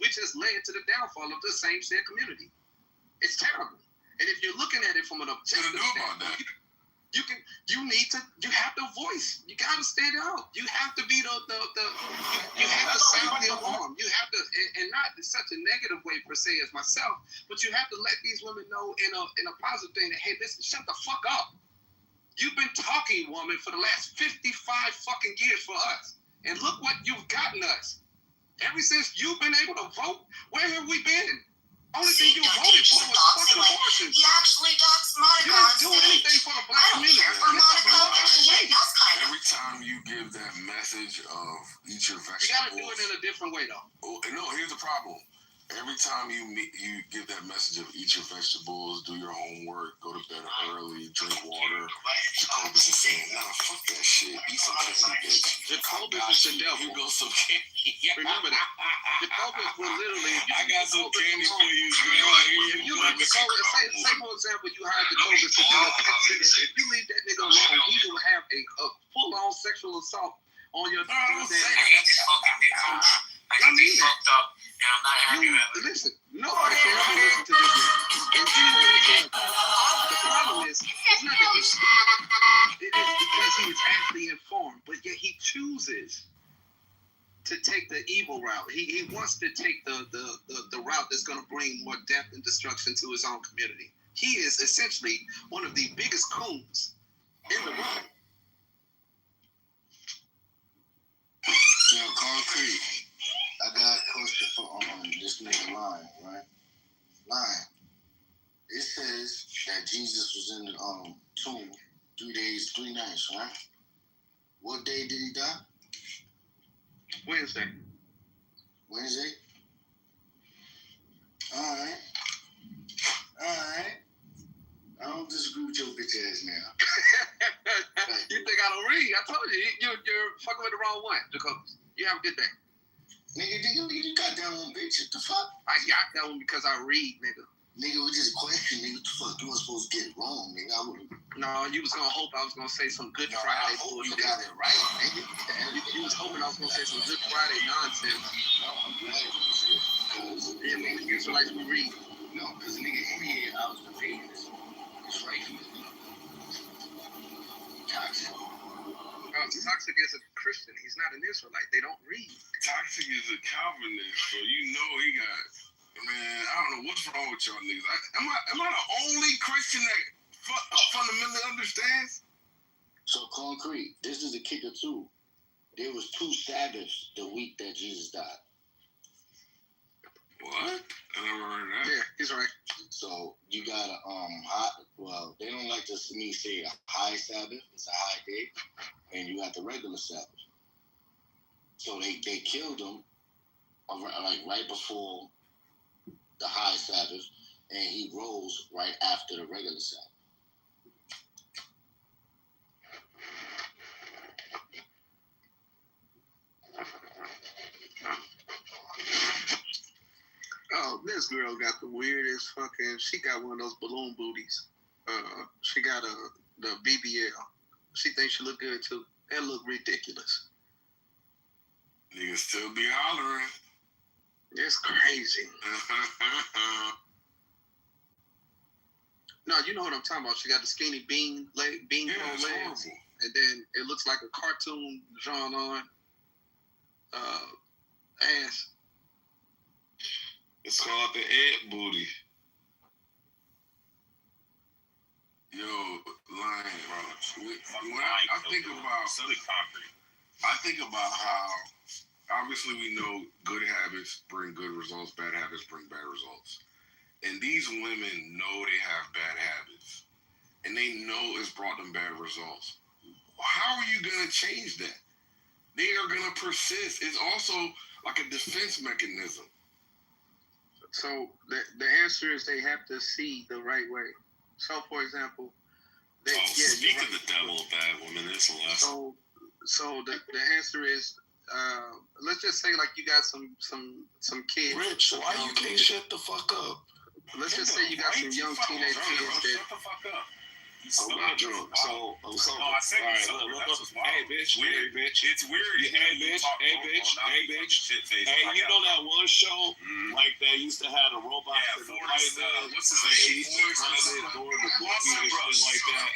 which has led to the downfall of the same said community. It's terrible. And if you're looking at it from an objective standpoint, you have to voice. You got to stand out. You have to be you have to sound the alarm. You have to, and not in such a negative way per se as myself, but you have to let these women know in a positive thing that, hey, listen, shut the fuck up. You've been talking, woman, for the last 55 fucking years for us. And look what you've gotten us. Ever since you've been able to vote, where have we been? Only thing you voted for was fucking abortion. He actually doxed Monica. You didn't do anything for the black community. Every time you give that message of eat your vegetables, you gotta do it in a different way, though. Oh, no, here's the problem. Every time you give that message of eat your vegetables, do your homework, go to bed early, drink water, Jacobus is saying, nah, fuck that shit. Eat some candy, bitch. Jacobus is the devil. Here goes some candy. Remember that. Jacobus will literally... I got some candy for you, girl. If you let Jacobus, say for example, you hired Jacobus to do a pet sit. If you leave that nigga alone, he will have a full-on sexual assault on your I mean fucked up, and I'm not happy with it. Listen, nobody should ever listen to this nigga. And the problem is, it's not that he's stupid. It is because he is actually informed, but yet he chooses to take the evil route. He wants to take the route that's going to bring more death and destruction to his own community. He is essentially one of the biggest coons in the world. Now, concrete. I got a question for this nigga line, right? Line. It says that Jesus was in the tomb 3 days, 3 nights, right? What day did he die? Wednesday. Wednesday? Alright. I don't disagree with your bitch ass now. You think I don't read? I told you, you're fucking with the wrong one, Jacobus. You have a good day. Nigga, you got that one, bitch. What the fuck? I got that one because I read, nigga. Nigga, we just question, nigga. What the fuck? You weren't supposed to get it wrong, nigga. No, you was gonna hope I was gonna say some Good Friday bullshit. You got it right, nigga. You was hoping I was gonna say some Good Friday nonsense. No, I'm glad you said it. Yeah, man, the Israelites we read. No, because nigga, here I was debating this. It's right here. Toxic. Toxic is a Christian. He's not an Israelite. They don't read. Toxic is a Calvinist, so you know he got. Man, I don't know what's wrong with y'all niggas. Am I the only Christian that fundamentally understands? So concrete. This is the kicker too. There was 2 Sabbaths the week that Jesus died. What? I never heard that. Yeah, he's right. So you got a well, they don't like to me say a high Sabbath. It's a high day, and you got the regular Sabbath. So they killed him like right before the high Sabbath, and he rose right after the regular Sabbath. Oh, this girl got the weirdest fucking. She got one of those balloon booties. She got the BBL. She thinks she look good too. That look ridiculous. Niggas still be hollering. It's crazy. No, you know what I'm talking about. She got the skinny bean legs, horrible. and then it looks like a cartoon drawn on ass. It's called the Ed booty. Yo, lying, bro. I think about how obviously we know good habits bring good results, bad habits bring bad results. And these women know they have bad habits. And they know it's brought them bad results. How are you going to change that? They are going to persist. It's also like a defense mechanism. So the answer is they have to see the right way. So, for example, speak of the devil, bad woman, it's a lesson. So the answer is, let's just say like you got some kids. Rich, why you can't shut the fuck up? Let's just say you got some young teenage kids that. Shut the fuck up. I'm not drunk, so I'm sober. No, I said hey, bitch, weird, bitch. It's weird. Hey, bitch. Hey, you know that one show, like they used to have the robots in the white man? What's his name? He used to come in door the bookie and shit like that.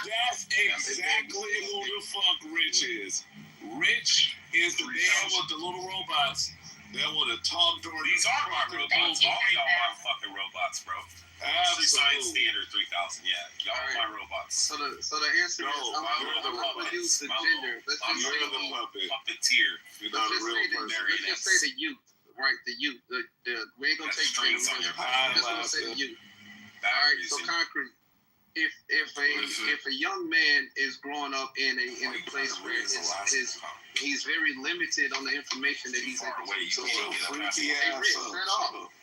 That's exactly who the fuck Rich is. Rich is the man with the little robots. That would have talked during these are my robots. All y'all are fucking robots, bro. Absolutely. Science Theater 3000, yeah. Y'all are my robots. So the answer is I'm going to use the gender. Let's just say the puppeteer. You're not a real person. Let's just say the youth, right? The youth. We ain't going to take strings on your mind. Just going to say the youth. All right, so concrete. If a young man is growing up in a place where he's very limited on the information that he's able to, so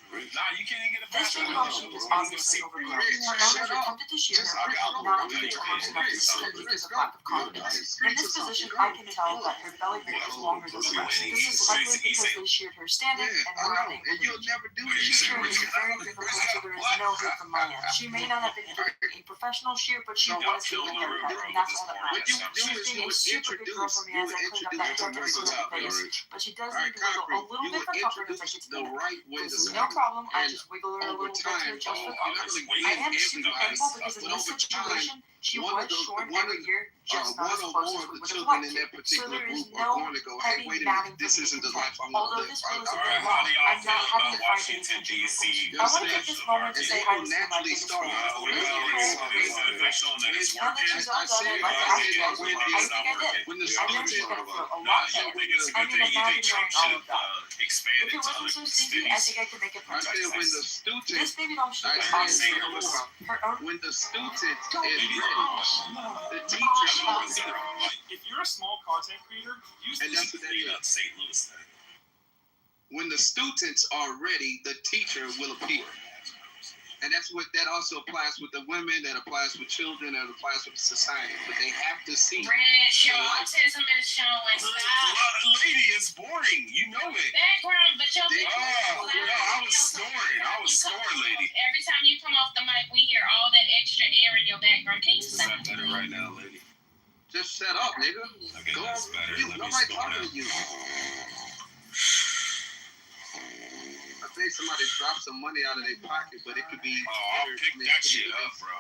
Nah, you can't even get a This generation is obviously overgrown. Wherever attempted to shear her, not able to close enough to see because of lack of confidence. In this position, I can tell that her belly button is longer than the rest. This is likely because they sheared her standing and were unable to reach. Shearing is very difficult, so there is no hope from my end. She may not have been a professional shear, but she was getting a haircut, and that's all that matters. She's being a super good girl for me as I cleaned up that hair to her face, but she does need to wiggle a little bit for comfort as I get to the end. This is no problem. I just wiggle her a little bit to adjust for comfort. I am super thankful because in this situation, she was shorn every year, just not as close as we would have liked to. So there is no heavy matting for me to protect. Although this will is a bit long, I'm not having to find any tension. I want to take this moment to say hi to some of my biggest fans. Now that she's all done, I'd like to ask you guys, how do you think I did? I know she's been through a lot of things. I mean, imagine wearing all of that. If it wasn't so stinky, I think I could make it perfect. This baby doll should be honestly her own. When the student is ready, the teacher if you're a small content creator, use this to clean up St. Louis then. When the students are ready, the teacher will appear. And that also applies with the women, that applies with children, that applies with society. But they have to see. Rich, your autism is showing. Stop. Lady, it's boring. You know it. Background, but Just shut up, nigga. Okay, Go that's on better. mute. Let me Nobody slow talking down. to you. I think somebody dropped some money out of their pocket, but it could be. Oh, I'll pick that shit up, bro.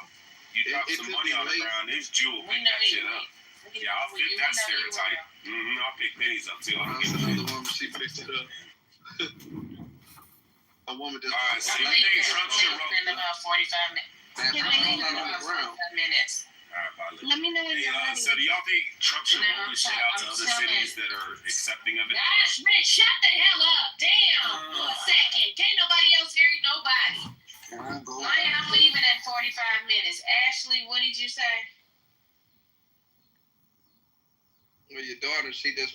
You drop some money on the ground, this Jewel pick that shit up. Yeah, I'll pick that stereotype. I'll pick pennies up too. That's another woman. She picked it up. A woman just. Alright, so you think Trump should roll? About 45 minutes. That's all on the ground. Minutes. Alright, bye. Let me know when you're ready. So do y'all think Trump should roll this shit out to other cities that are accepting of it? Gosh, Rich, shut the hell up. Damn, for a second. Can't nobody else hear you, nobody. Ryan, I'm leaving in 45 minutes. Ashley, what did you say? Well, your daughter, she just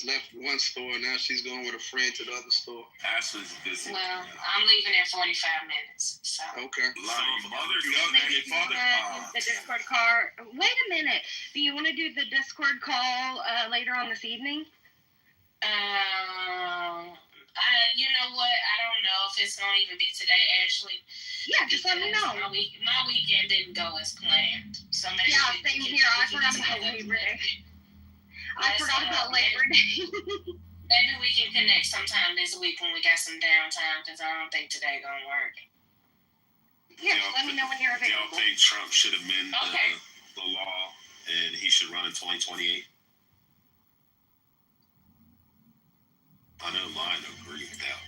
left one store, and now she's going with a friend to the other store. Ashley's busy. Well, I'm leaving in 45 minutes. So. Okay. The Discord call. Wait a minute. Do you want to do the Discord call later on this evening? You know what? I don't know if it's gonna even be today, Ashley. Yeah, just let me know. My weekend didn't go as planned. So maybe same here. I forgot about Labor Day. Maybe we can connect sometime this week when we got some downtime, because I don't think today gonna work. Yeah, let me know when you're available. Y'all think Trump should amend the law and he should run in 2028? I know mine agree with that.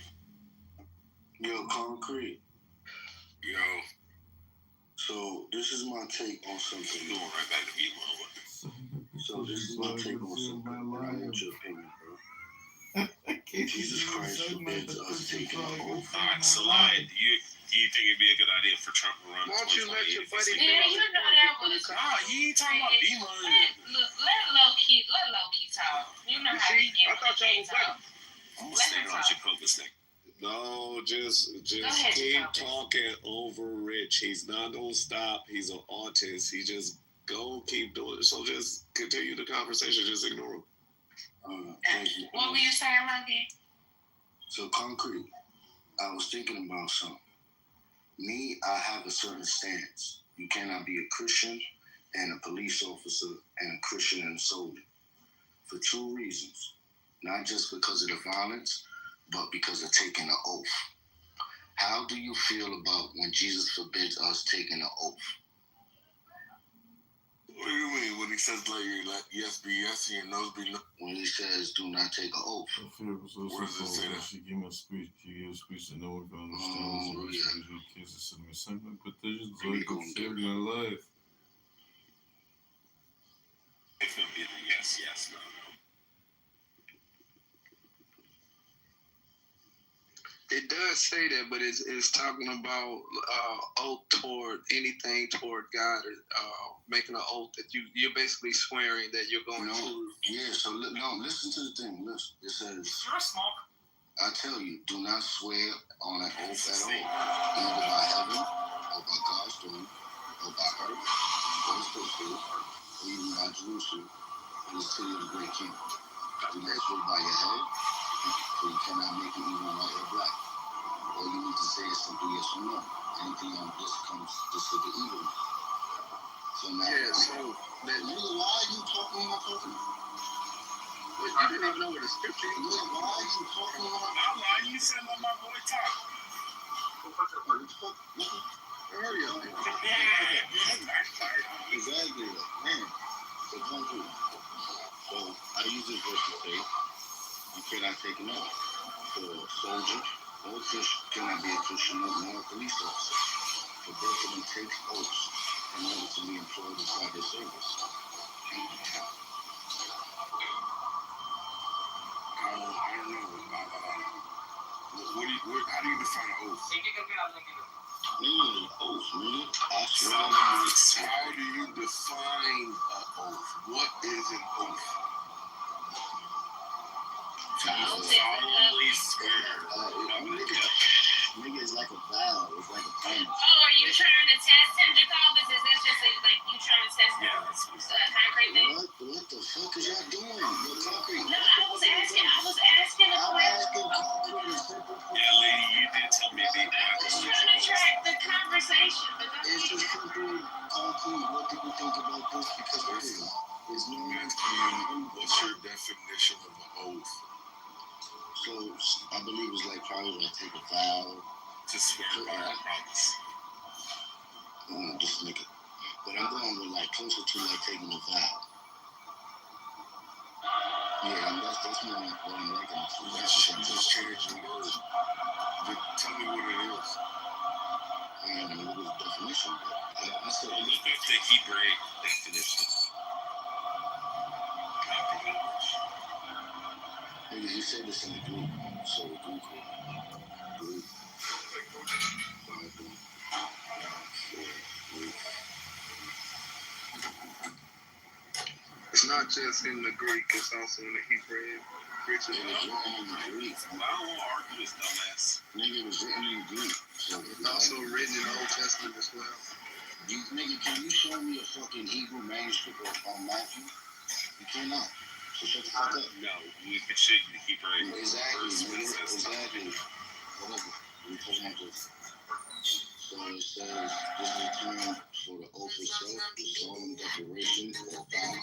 Yo, Concrete. Yo. So this is my take on something. Going right back to me, mama. So this is my take on something. I want your opinion, bro. Jesus Christ forbids us taking an oath. Alright, so Lion, do you think it'd be a good idea for Trump to run? Why don't you let your buddy? Yeah, you know that was. He ain't talking about D-Line. Let low key talk. You know how we get. I thought y'all was like. I'm gonna stay on Jacobus next. No, just keep talking over Rich. He's not gonna stop. He's an autist. He just go keep doing it. So just continue the conversation. Just ignore him. Thank you. What were you saying, Lucky? So Concrete, I was thinking about something. Me, I have a certain stance. You cannot be a Christian and a police officer and a Christian and a soldier. For two reasons. Not just because of the violence, but because of taking an oath. How do you feel about when Jesus forbids us taking an oath? What do you mean when he says like yes be yes and your no's be no? When he says do not take an oath. Where does it say that? She gave me a speech. She gave a speech that no one can understand. My life. It's gonna be the yes, no. It does say that, but it's talking about oath toward anything toward God, or making an oath that you're basically swearing that you're going to. Yeah, so listen to the thing. Listen, it says, You're a small. I tell you, do not swear on an oath at all, either by heaven, or by God's throne, or by earth, or his footstool, or even by Jerusalem, or the city of the great king. Do not swear by your head, for you cannot make it even white or black. All you need to say is simply yes or no. Anything on this comes just to the evil. So now, why are you talking about talking? Well, you didn't even know what the scripture is. Why are you talking about? I'm lying. You said let my boy talk. Hurry up. Exactly. Man. So concrete. So I use this verse to say you cannot take an oath for a soldier or a Christian, cannot be a Christian nor a police officer. For both of them take oaths in order to be employed inside their service. I don't know. How do you define an oath? Oath, really? How do you define an oath? What is an oath? Solemnly swear. Nigga, it's like a vow. It's like a promise. Oh, are you trying to test him, Jacobus? Is this just like you trying to test him? Concrete thing? What the fuck is y'all doing? You're concrete. No, I was asking a question. Yeah, lady, you did tell me they I was trying to track the conversation, but it's just simple, concrete. What do you think about this? Because there's no So I believe it's like probably like take a vow to swear by a promise. This nigga. But I'm going with like closer to like taking a vow. Yeah, that's more like what I'm liking. You just changed the word. Tell me what it is. I don't know what the definition, but I said look up the Hebrew definition. Nigga, you said this in the group, so the group. It's not just in the Greek, it's also in the Hebrew. It's written in the Greek. I don't want to argue this dumbass. Nigga, it was written in the Greek. So it's also written in the Old Testament as well. Nigga, can you show me a fucking Hebrew manuscript on Matthew? You cannot. So shut the fuck up. No, we can shit the Hebrew. Exactly. Exactly. Whatever. We talking about this. So it says, this is a term for the oath itself, the solemn declaration or vow.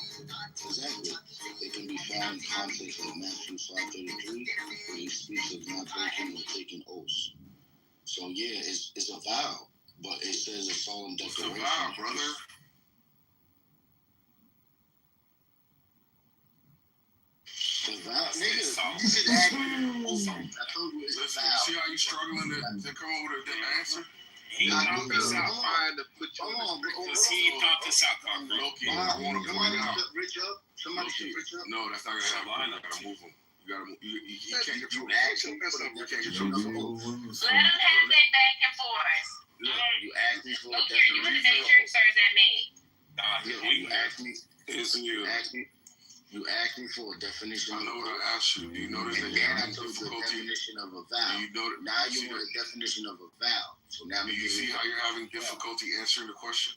Exactly. It can be found in context of Matthew 5:33, where he speaks of not breaking or taking oaths. So yeah, it's a vow, but it says a solemn declaration. It's a vow, brother. The vow, nigga, you should ask me. I told you it's a vow. You see how you struggling to come up with an answer? He thought this out. Trying to put you on. Because he thought this out, Congressman. Loki, I want to point out. Rich up. Somebody should rich up. No, that's not gonna happen. You gotta move him. You gotta move. You can't control. You can't control. Let them have their back and forth. Look, you asked me for a Okay, you in the matrix or is that me? You asked me. It's you. You asked me for a definition. I know what I asked you. You notice that you're having difficulty. Definition of a vow. Now you want a definition of a vow. So now you see how you're having difficulty answering the question.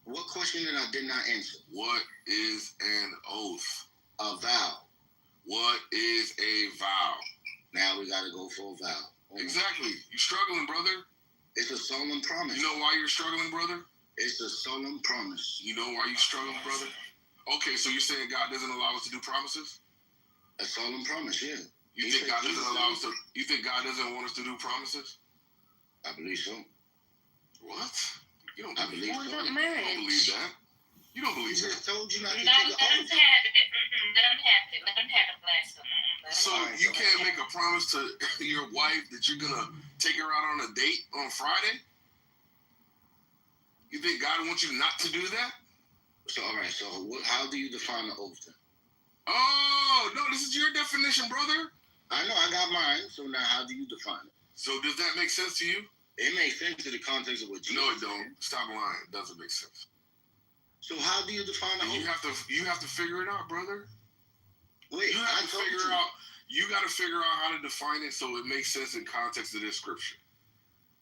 What question that I did not answer? What is an oath? A vow. What is a vow? Now we gotta go for a vow. Exactly. You're struggling, brother. It's a solemn promise. You know why you're struggling, brother? It's a solemn promise. You know why you're struggling, brother? Okay, so you're saying God doesn't allow us to do promises? A solemn promise, yeah. You think God doesn't allow us to? You think God doesn't want us to do promises? I believe so. What? You don't believe so. You don't believe that. You don't believe that. I told you not to Let take them have it. Let them have it, bless them. So you can't make a promise to your wife that you're gonna take her out on a date on Friday? You think God wants you not to do that? So all right. So how do you define an oath then? Oh no, this is your definition, brother. I know, I got mine. So now, how do you define it? So does that make sense to you? It makes sense to the context of what you. No, it don't. Stop lying. It doesn't make sense. So how do you define an oath? You have to figure it out, brother. Wait, you have to figure out. You got to figure out how to define it so it makes sense in context of this scripture.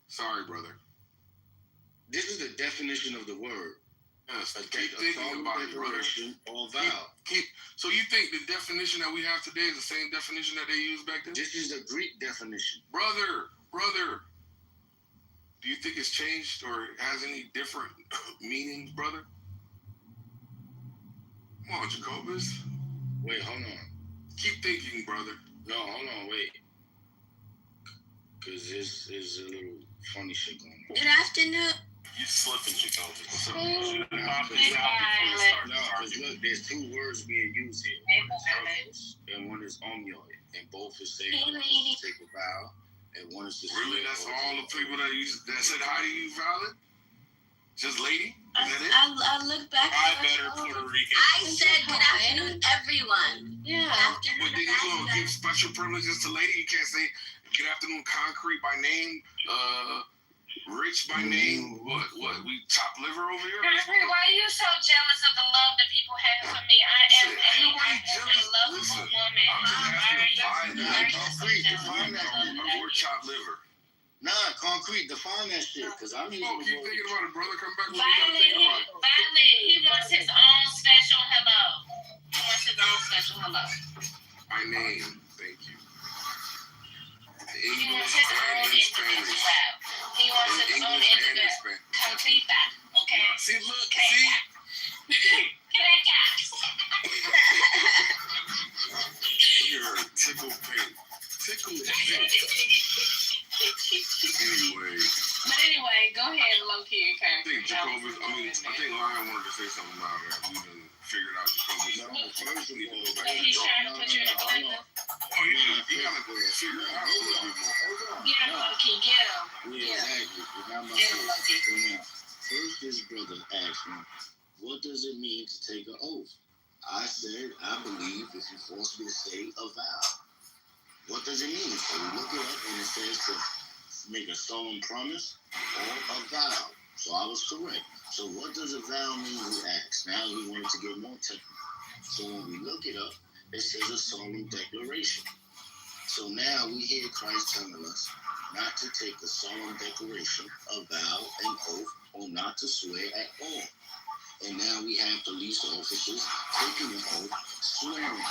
Sorry, brother. This is the definition of the word. Yes, keep thinking about it, brother. Or vow. So you think the definition that we have today is the same definition that they used back then? This is the Greek definition. Brother. Do you think it's changed or has any different meanings, brother? Come on, Jacobus. Wait, hold on. Keep thinking, brother. No, hold on, wait. Because this is a little funny shit going on. Good afternoon. You slipping, Jacobus. What's up? No, because look, there's two words being used here. One is and one is omyoid. And both is saying to take a vow. And one is to really? That's all the people that said hi to you, Violet? Just lady? Is that it? I look back I better Puerto Rican. I said good afternoon, everyone. Yeah. But then you gonna give special privileges to lady? You can't say good afternoon, Concrete by name, Rich by name. What? We top liver over here? Concrete, why are you so jealous of the love that people have for me? I am a lovable woman. I'm just asking we're chopped liver. Nah, Concrete, define that shit, because I'm even... keep thinking about it, brother. Come back when Violet, he wants his own special hello. He wants his own special hello. My name, thank you. He wants his own individual. He wants his own individual. Compita, okay? See, look, Creta. You're a tickle pink. tickled. Anyway, go ahead, low-key, okay? I think Jacoby, I think Lion wanted to say something about that. We done figured out Jacoby. He's trying to put you in a blender. Oh, yeah, you gotta figure it out a little bit more. Get him, low-key, get him. Yeah, exactly. Get him, low-key. So now, first this brother asked me, what does it mean to take an oath? I said, I believe if you force me to say a vow. What does it mean? So we look it up and it says to make a solemn promise or a vow. So I was correct. So what does a vow mean, we asked. Now we wanted to get more technical. So when we look it up, it says a solemn declaration. So now we hear Christ telling us not to take a solemn declaration, a vow, an oath, or not to swear at all. And now we have police officers taking an oath, swearing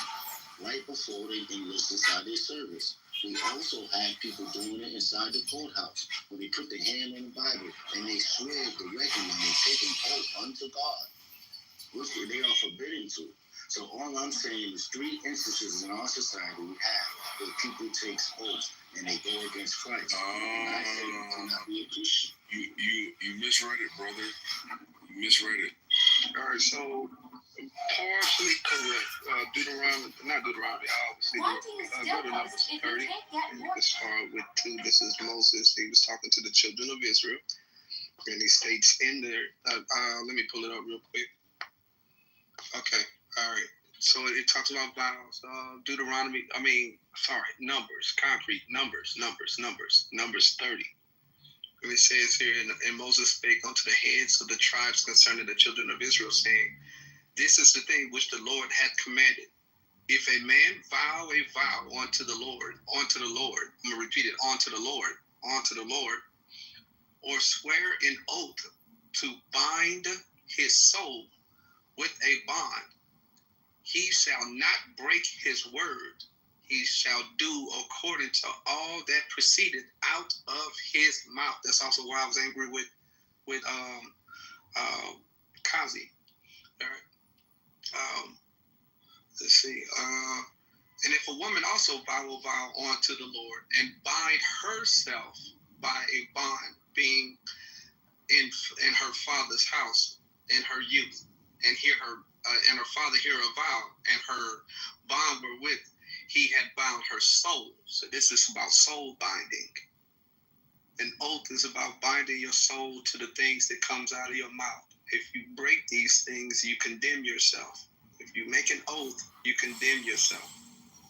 right before they enlist inside their service. We also have people doing it inside the courthouse when they put their hand on the Bible and they swear directly and they take an oath unto God, which they are forbidden to. So all I'm saying is 3 instances in our society we have where people take oaths and they go against Christ. And I say you cannot be a Christian. You misread it, brother. You misread it. All right, so partially correct. Not Deuteronomy, obviously. Go to Numbers 30. Let's start with 2. This is Moses. He was talking to the children of Israel. And he states in there, let me pull it up real quick. Okay, all right. So it talks about vows. Numbers, concrete, Numbers 30. And it says here, and Moses spake unto the heads of the tribes concerning the children of Israel, saying, this is the thing which the Lord hath commanded. If a man vow a vow unto the Lord, I'm going to repeat it, unto the Lord, or swear an oath to bind his soul with a bond, he shall not break his word. He shall do according to all that proceeded out of his mouth. That's also why I was angry with Kazi. All right. Let's see. And if a woman also vow a vow unto the Lord and bind herself by a bond, being in her father's house in her youth, and her father hear a vow, and her bond wherewith he had bound her soul. So this is about soul binding. An oath is about binding your soul to the things that comes out of your mouth. If you break these things, you condemn yourself. If you make an oath, you condemn yourself.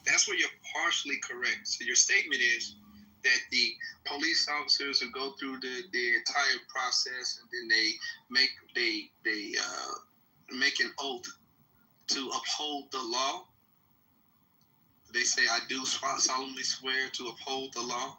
That's where you're partially correct. So your statement is that the police officers will go through the entire process, and then they make an oath to uphold the law. They say, I do solemnly swear to uphold the law.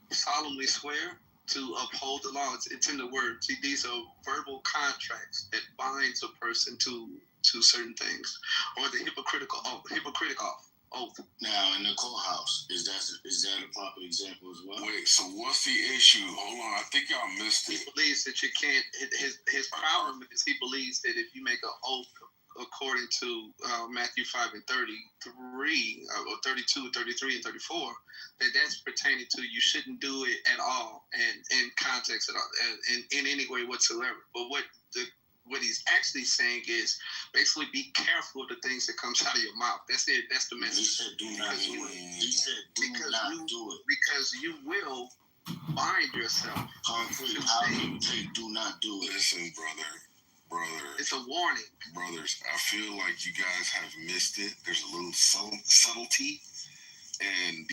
Solemnly swear to uphold the law. It's in the word. See, these are verbal contracts that binds a person to certain things. Or the hypocritical oath. Now, in the courthouse, is that a proper example as well? Wait, so what's the issue? Hold on, I think y'all missed it. He believes that you can't. His problem is he believes that if you make an oath according to Matthew 5 and 33, or 32, 33, and 34, that's pertaining to you shouldn't do it at all, and in context at all, and in any way whatsoever. But what he's actually saying is basically be careful of the things that comes out of your mouth. That's it. That's the message. He said do not do it. He said do not do it. Because you will bind yourself. Concrete. How do you take do not do it? Listen, brother. It's a warning. Brothers, I feel like you guys have missed it. There's a little subtlety. And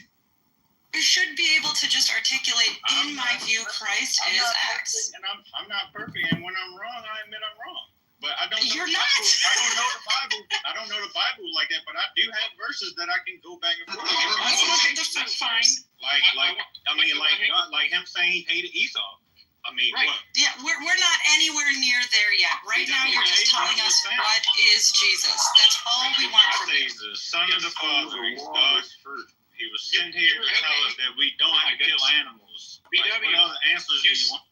you should be able to just articulate, in my view, Christ is X. And I'm not perfect, and when I'm wrong, I admit I'm wrong. But I don't know You're the not. Bible. I don't know the Bible. I don't know the Bible like that, but I do have verses that I can go back and forth. Let's look at the That's fine. Like him saying he hated Esau. I mean, right. What? Yeah, we're not anywhere near there yet. Right now, you're just telling us what is Jesus. That's all we want from you. He's the son of the Father. He's God's fruit. He was sent here to tell us that we don't have to kill animals. Like, what other answers do you want?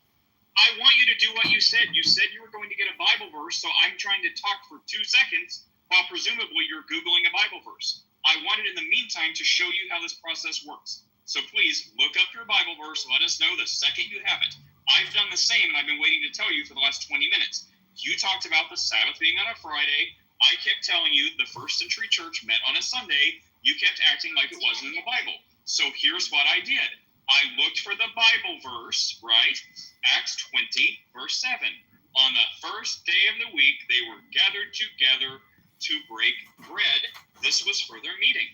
I want you to do what you said. You said you were going to get a Bible verse, so I'm trying to talk for 2 seconds while presumably you're Googling a Bible verse. I wanted in the meantime to show you how this process works. So please look up your Bible verse. Let us know the second you have it. I've done the same, and I've been waiting to tell you for the last 20 minutes. You talked about the Sabbath being on a Friday. I kept telling you the first century church met on a Sunday. You kept acting like it wasn't in the Bible. So here's what I did. I looked for the Bible verse, right? Acts 20, verse 7. On the first day of the week, they were gathered together to break bread. This was for their meeting.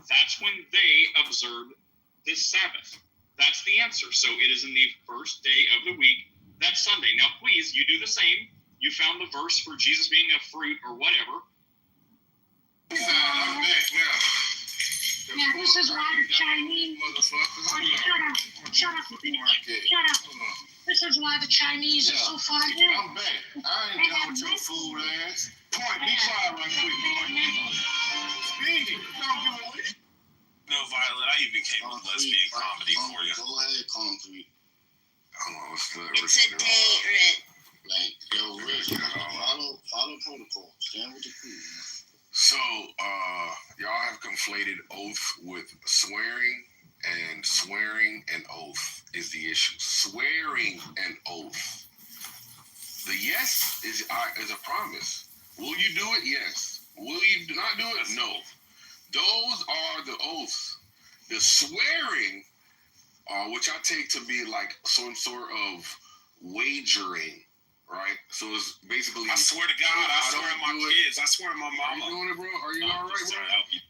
That's when they observed the Sabbath. That's the answer. So it is in the first day of the week. That's Sunday. Now, please, you do the same. You found the verse for Jesus being a fruit or whatever. I'm back now. Now, this is why the Chinese. Shut up. This is why the Chinese are so far ahead. I'm back. I ain't done with your fool ass. Point, be quiet right quick. Speedy, don't do it. No, Violet, I even came with lesbian comedy for you. Go ahead, Concrete. Hold on, what's the It's a date, Rick. Like, yo, Rich, follow protocol. Stand with the crew, man. So, y'all have conflated oath with swearing, and swearing and oath is the issue. Swearing and oath. The yes is a promise. Will you do it? Yes. Will you not do it? No. Those are the oaths. The swearing, which I take to be like some sort of wagering, right? So it's basically. I swear to God, I swear on my kids. I swear on my mama. Are you doing it, bro? Are you all right, bro?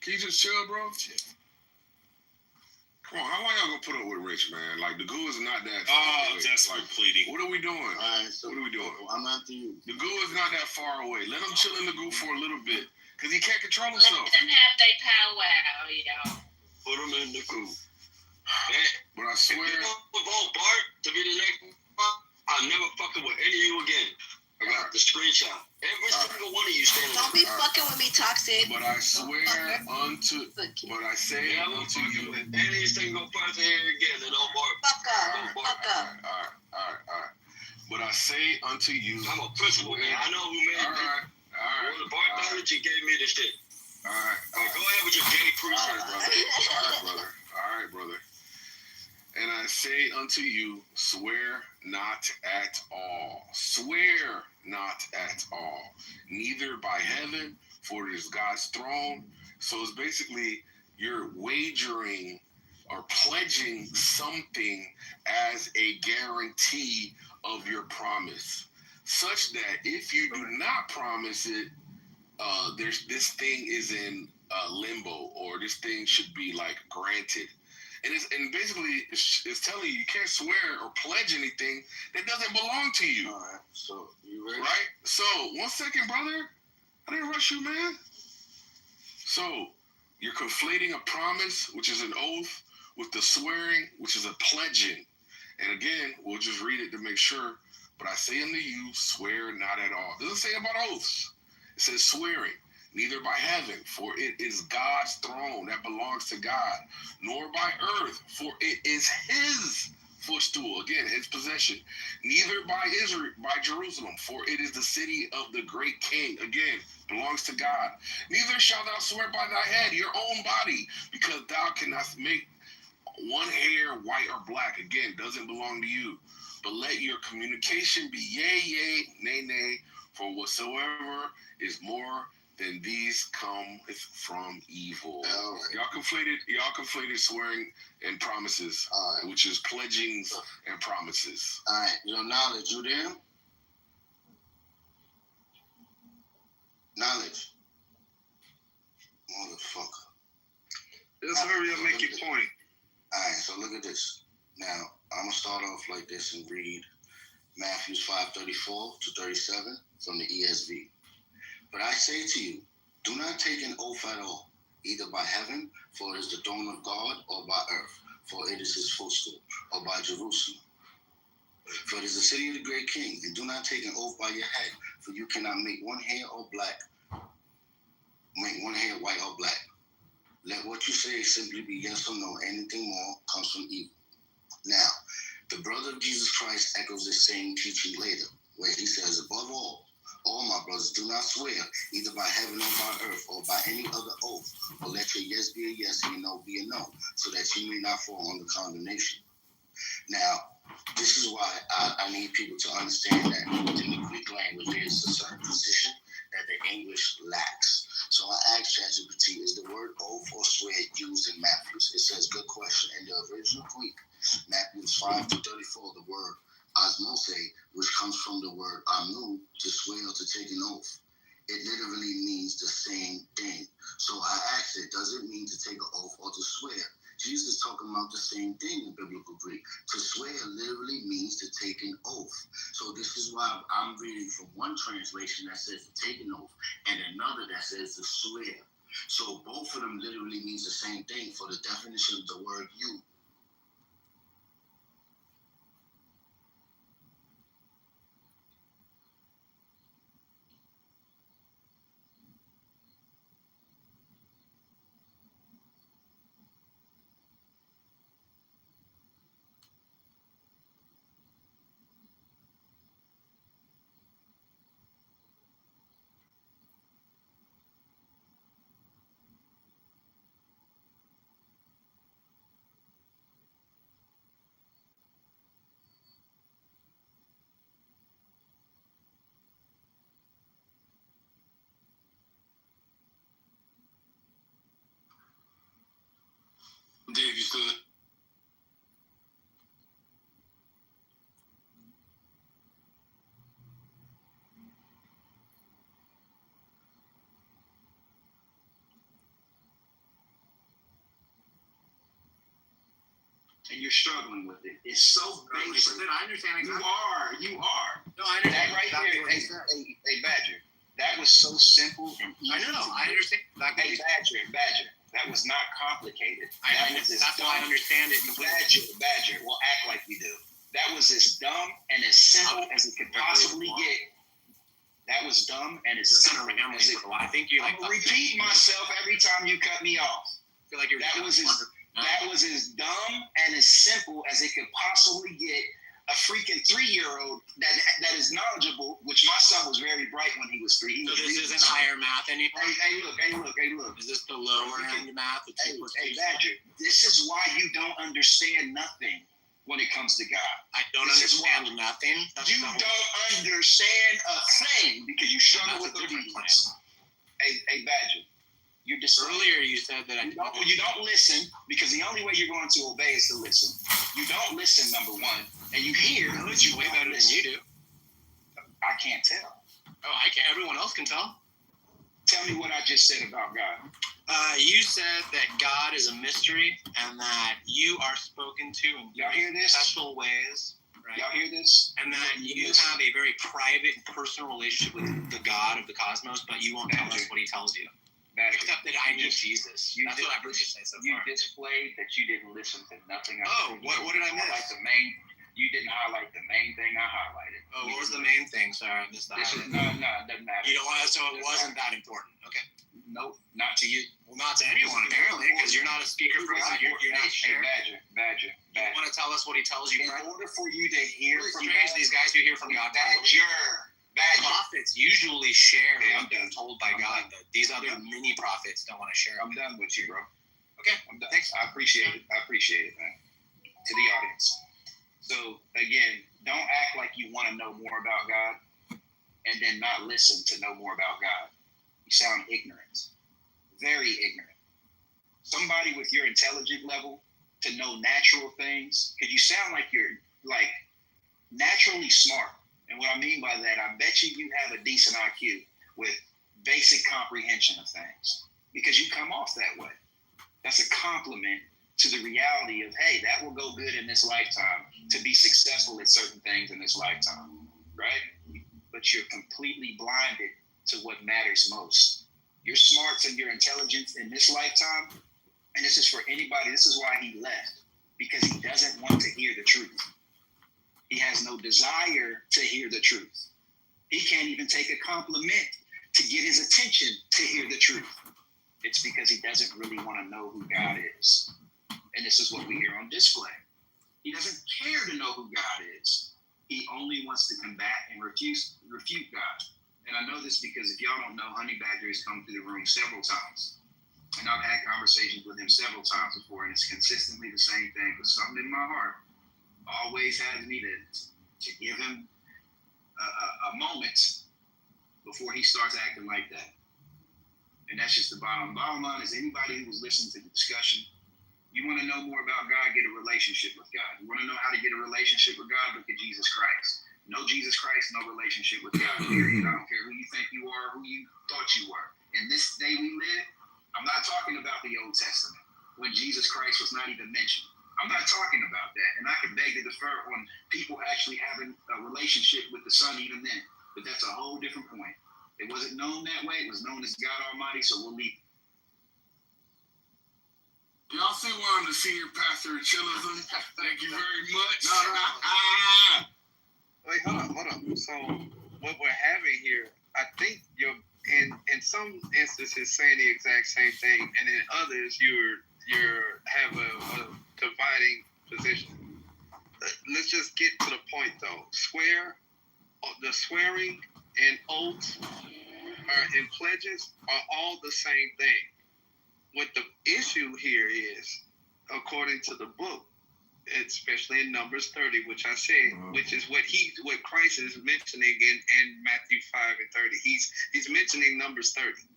Can you just chill, bro? Come on, how long y'all gonna put up with Rich, man? Like, the goo is not that far away. That's like pleading. What are we doing? All right, so what are we doing? I'm after you. The goo is not that far away. Let him chill in the goo for a little bit, because he can't control himself. Let them have their powwow, y'all. Put him in the goo. But I swear. If you vote Bart to be the next one, I'll never fucking with any of you again. I got the screenshot. Every single one of you standing. Don't be fucking with me, toxic. But I swear unto, but I say unto you. Anything go further here again, and don't bark. Fuck up. Fuck up. All right. But I say unto you. I'm a principal man. I know who made it. All right. The Barthology gave me the shit. All right. Go ahead with your gay preacher, brother. All right, brother. And I say unto you, swear not at all. Swear not at all. Neither by heaven, for it is God's throne. So it's basically you're wagering or pledging something as a guarantee of your promise, such that if you do not promise it, this thing is in limbo, or this thing should be like granted. And basically, it's telling you can't swear or pledge anything that doesn't belong to you. All right, so you ready? Right? So, 1 second, brother. I didn't rush you, man. So, you're conflating a promise, which is an oath, with the swearing, which is a pledging. And again, we'll just read it to make sure. But I say unto you, swear not at all. It doesn't say about oaths. It says swearing. Neither by heaven, for it is God's throne that belongs to God, nor by earth, for it is his footstool, again, his possession. Neither by Israel, by Jerusalem, for it is the city of the great king, again, belongs to God. Neither shalt thou swear by thy head, your own body, because thou cannot make one hair white or black, again, doesn't belong to you. But let your communication be yea, yea, nay, nay, for whatsoever is more then these come from evil. Right. Y'all conflated swearing and promises, right, which is pledgings and promises. All right, your knowledge, you there? Knowledge. Motherfucker. Just hurry up, make your point. All right, so look at this. Now, I'm going to start off like this and read Matthew 5:34 to 37 from the ESV. But I say to you, do not take an oath at all, either by heaven, for it is the throne of God, or by earth, for it is his footstool, or by Jerusalem, for it is the city of the great king. And do not take an oath by your head, for you cannot make one hair white or black. Let what you say simply be yes or no. Anything more comes from evil. Now, the brother of Jesus Christ echoes the same teaching later, where he says, above all, All my brothers, do not swear, either by heaven or by earth, or by any other oath, or let your yes be a yes and your no be a no, so that you may not fall under condemnation. Now, this is why I need people to understand that within the Greek language, there's a certain position that the English lacks. So I asked ChatGPT, is the word oath or swear used in Matthews? It says, good question. In the original Greek, Matthews 5-34, the word osmose, which comes from the word amnu, to swear or to take an oath. It literally means the same thing. So I asked it, does it mean to take an oath or to swear? Jesus is talking about the same thing in biblical Greek. To swear literally means to take an oath. So this is why I'm reading from one translation that says to take an oath and another that says to swear. So both of them literally means the same thing for the definition of the word you. Dave, you good? And you're struggling with it. It's so basic. I understand exactly. You are. No, I understand. That right there, hey, Badger, that was so simple and easy. I know, I understand. Hey, Badger, that was not complicated. That's why I understand it. Badger, well, act like you do. That was as dumb and as simple as it could possibly get. That was dumb and as simple as it. I think you like. I'm repeat myself every time you cut me off. I feel like you're. That was as dumb and as simple as it could possibly get. A freaking 3-year-old that is knowledgeable, which my son was very bright when he was 3. So this isn't higher math anymore? Hey, look. Is this the lower end math? Hey, Badger, this is why you don't understand nothing when it comes to God. I don't understand nothing? You don't understand a thing because you struggle with obedience. Hey, Badger. Earlier you said that you don't listen because the only way you're going to obey is to listen. You don't listen, number one, and you hear. I know you way better than you do. I can't tell. Oh, I can't. Everyone else can tell. Tell me what I just said about God. You said that God is a mystery and that you are spoken to in special ways. Right? Y'all hear this? And that you have a very private and personal relationship with the God of the cosmos, but you won't tell us what he tells you. Except that I need Jesus. That's what I've heard you say so far. You displayed that you didn't listen to nothing. What did I miss? You didn't highlight the main thing I highlighted. Oh, what was the main thing? Sorry, I missed that. No, it doesn't matter. You don't want to, so it wasn't that important. Okay. Nope, not to you. Well, not to anyone apparently, because you're not a speaker for God. You're not Hey, Badger. You want to tell us what he tells you? In order for you to hear from God, these guys who hear from God, prophets usually share what they're told by God. That these other mini prophets don't want to share. I'm done with you, bro. Okay, I'm done. Thanks. I appreciate it, man. To the audience. So again, don't act like you want to know more about God and then not listen to know more about God. You sound ignorant, very ignorant. Somebody with your intelligent level to know natural things, because you sound like you're like naturally smart. And what I mean by that, I bet you have a decent IQ with basic comprehension of things because you come off that way. That's a compliment to the reality of, hey, that will go good in this lifetime to be successful at certain things in this lifetime, right? But you're completely blinded to what matters most. Your smarts and your intelligence in this lifetime, and this is for anybody, this is why he left, because he doesn't want to hear the truth. He has no desire to hear the truth. He can't even take a compliment to get his attention to hear the truth. It's because he doesn't really want to know who God is. And this is what we hear on display. He doesn't care to know who God is. He only wants to combat and refute God. And I know this because if y'all don't know, Honey Badger has come through the room several times. And I've had conversations with him several times before, and it's consistently the same thing. But something in my heart always has me to give him a moment before he starts acting like that. And that's just the bottom line is anybody who was listening to the discussion, you want to know more about God, get a relationship with God. You want to know how to get a relationship with God, look at Jesus Christ. No Jesus Christ, no relationship with God, period. I don't care who you think you are, who you thought you were. In this day we live, I'm not talking about the Old Testament, when Jesus Christ was not even mentioned. I'm not talking about that. And I can beg to defer on people actually having a relationship with the Son even then. But that's a whole different point. It wasn't known that way. It was known as God Almighty, so we'll leave. Y'all see why I'm the senior pastor of Chillism? Thank you very much. Wait, hold on. So what we're having here, I think you're in some instances saying the exact same thing, and in others you have a dividing position. Let's just get to the point though. The swearing and oaths and pledges are all the same thing. What the issue here is, according to the book, especially in Numbers 30, which I said, which is what Christ is mentioning in Matthew 5 and 30. He's mentioning Numbers 30.